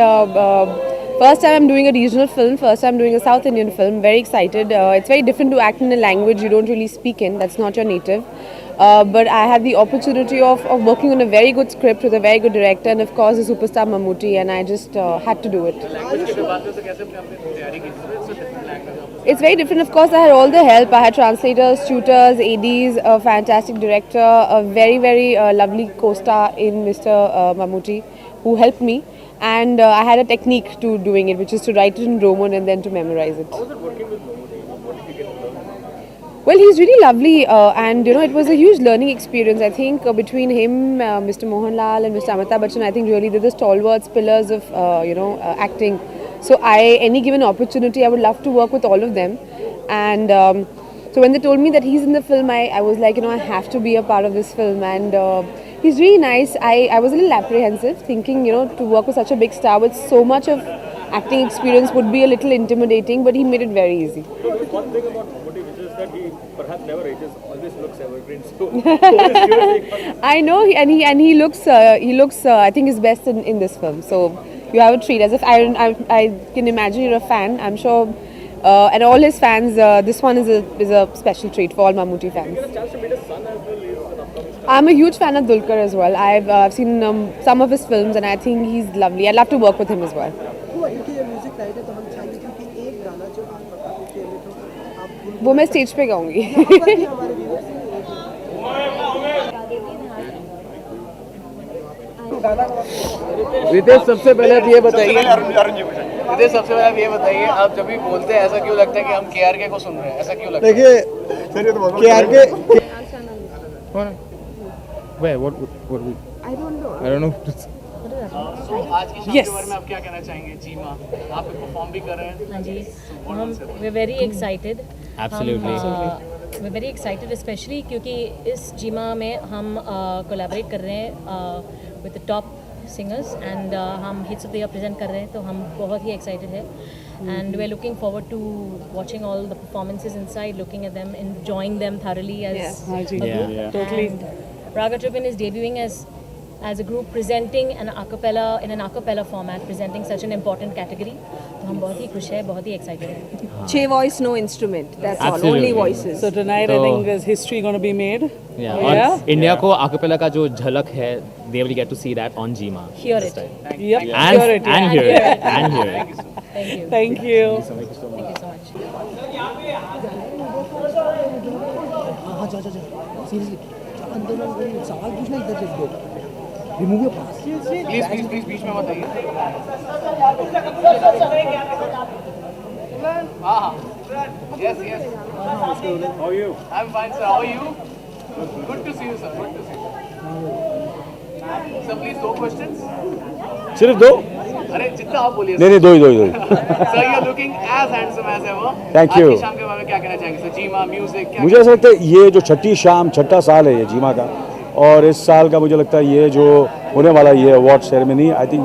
[SPEAKER 20] first time I'm doing a regional film, first time I'm doing a South Indian film, very excited. It's very different to act in a language you don't really speak in, that's not your native. But I had the opportunity of working on a very good script with a very good director and of course the superstar Mammootty and I just had to do it. It's very different. Of course, I had all the help. I had translators, tutors, ADs, a fantastic director, a very, very lovely co-star in Mr. Mammootty who helped me. And I had a technique to doing it, which is to write it in Roman and then to memorize it.
[SPEAKER 2] How was it working with Mammootty? What did you get to learn?
[SPEAKER 20] Well, he's really lovely and it was a huge learning experience. I think between him, Mr. Mohanlal and Mr. Amitabh Bachchan, I think really they're the stalwarts pillars of, acting. So any given opportunity, I would love to work with all of them. And so when they told me that he's in the film, I was like, I have to be a part of this film. And he's really nice. I was a little apprehensive, thinking, to work with such a big star with so much of acting experience would be a little intimidating, but he made it very easy.
[SPEAKER 2] One thing about Mammootty, which is that he perhaps never ages, always looks evergreen. So
[SPEAKER 20] I know, and he looks, I think, his best in this film. So you have a treat. As if I can imagine you're a fan. I'm sure, and all his fans, this one is a special treat for all Mammootty fans.
[SPEAKER 2] you get a chance to meet his son as well. He's an upcoming star.
[SPEAKER 20] I'm a huge fan of Dulquer as well. I've seen some of his films, and I think he's lovely. I'd love to work with him as well.
[SPEAKER 23] क्योंकि ये music night है तो हम चाहेंगे क्योंकि एक गाना जो आपका काफी फेवरेट हो आप
[SPEAKER 20] वो मैं स्टेज पे गाऊंगी।
[SPEAKER 23] हमारे व्यूअर्स
[SPEAKER 17] रितेश सबसे पहले आप ये बताइए रितेश सबसे पहले आप ये बताइए आप जब भी बोलते हैं ऐसा क्यों लगता है कि हम KRK को सुन रहे हैं ऐसा क्यों लगता है
[SPEAKER 13] देखिए KRK
[SPEAKER 17] Where what we
[SPEAKER 23] I don't know.
[SPEAKER 17] I don't know
[SPEAKER 4] So, आज की शाम के बारे में आप क्या कहना चाहेंगे जीमा आप परफॉर्म भी कर रहे हैं
[SPEAKER 24] हाँ जी हम we're very excited we're very excited especially क्योंकि इस जीमा में हम collaborate कर रहे हैं with the top singers and हम hits of the year present कर रहे हैं तो हम बहुत ही excited हैं and we're looking forward to watching all the performances inside, looking at them, enjoying them thoroughly as a group.
[SPEAKER 20] Totally.
[SPEAKER 24] And Raga Tripin is debuting as a group presenting an a cappella format, presenting such an important category. तो हम बहुत ही खुश हैं, बहुत ही excited हैं.
[SPEAKER 15] 6 voice, no instrument. That's all. Only voices.
[SPEAKER 20] So tonight I think there's history going to be made.
[SPEAKER 14] और India को acapella का जो झलक है, they will get to see that on Jima.
[SPEAKER 24] Hear it.
[SPEAKER 20] Yep.
[SPEAKER 14] And
[SPEAKER 20] Hear it.
[SPEAKER 14] and hear it. And hear it.
[SPEAKER 24] Thank you.
[SPEAKER 20] Thank you.
[SPEAKER 24] Thank you so much.
[SPEAKER 17] Seriously अंदर सवाल पूछना इधर से दो रिमूव योर पास प्लीज बीच में मत आइए हां yes how are you I am fine sir how are you good to see you sir good to see sir please 2 questions
[SPEAKER 22] सिर्फ 2?
[SPEAKER 17] अरे जितना आप बोलिए
[SPEAKER 22] नहीं दो ही
[SPEAKER 17] sir you are looking as handsome as ever
[SPEAKER 22] Thank you.
[SPEAKER 17] आज की शाम के बारे में क्या कहना चाहेंगे सर जीमा म्यूजिक क्या
[SPEAKER 22] मुझे ऐसा लगता है ये जो छठा साल है ये जीमा का, और इस साल का मुझे लगता है ये जो होने वाला ये अवार्ड सेरेमनी आई थिंक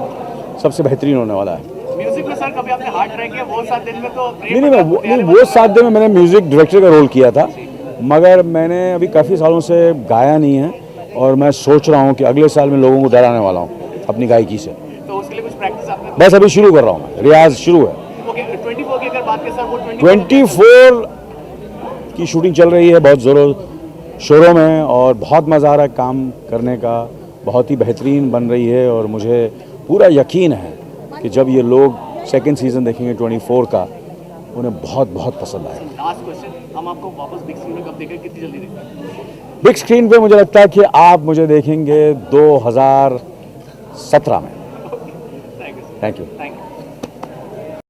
[SPEAKER 22] सबसे बेहतरीन होने वाला है।
[SPEAKER 17] म्यूजिक में सर कभी आपने हार्ड ट्रैक किया वो 7 दिन में तो
[SPEAKER 22] नहीं वो 7 दिन में मैंने म्यूज़िक डायरेक्टर का रोल किया था, मगर मैंने अभी काफ़ी सालों से गाया नहीं है और मैं सोच रहा हूँ कि अगले साल में लोगों को डराने वाला हूँ अपनी गायकी से।
[SPEAKER 17] तो उसके लिए कुछ प्रैक्टिस आपने
[SPEAKER 22] बस अभी शुरू कर रहा हूँ मैं, रियाज शुरू है।
[SPEAKER 17] ओके 24 की अगर बात करें सर वो
[SPEAKER 22] 24 की शूटिंग चल रही है बहुत ज़ोरों शोरों में और बहुत मज़ा आ रहा है काम करने का, बहुत ही बेहतरीन बन रही है और मुझे पूरा यकीन है कि जब ये लोग सेकंड सीज़न देखेंगे 24 का उन्हें बहुत बहुत पसंद आएगा।
[SPEAKER 17] लास्ट क्वेश्चन हम आपको वापस बिग स्क्रीन में कब देखेंगे कितनी जल्दी देखेंगे
[SPEAKER 22] बिग स्क्रीन पे मुझे लगता है कि आप मुझे देखेंगे 2017 में। Thank you.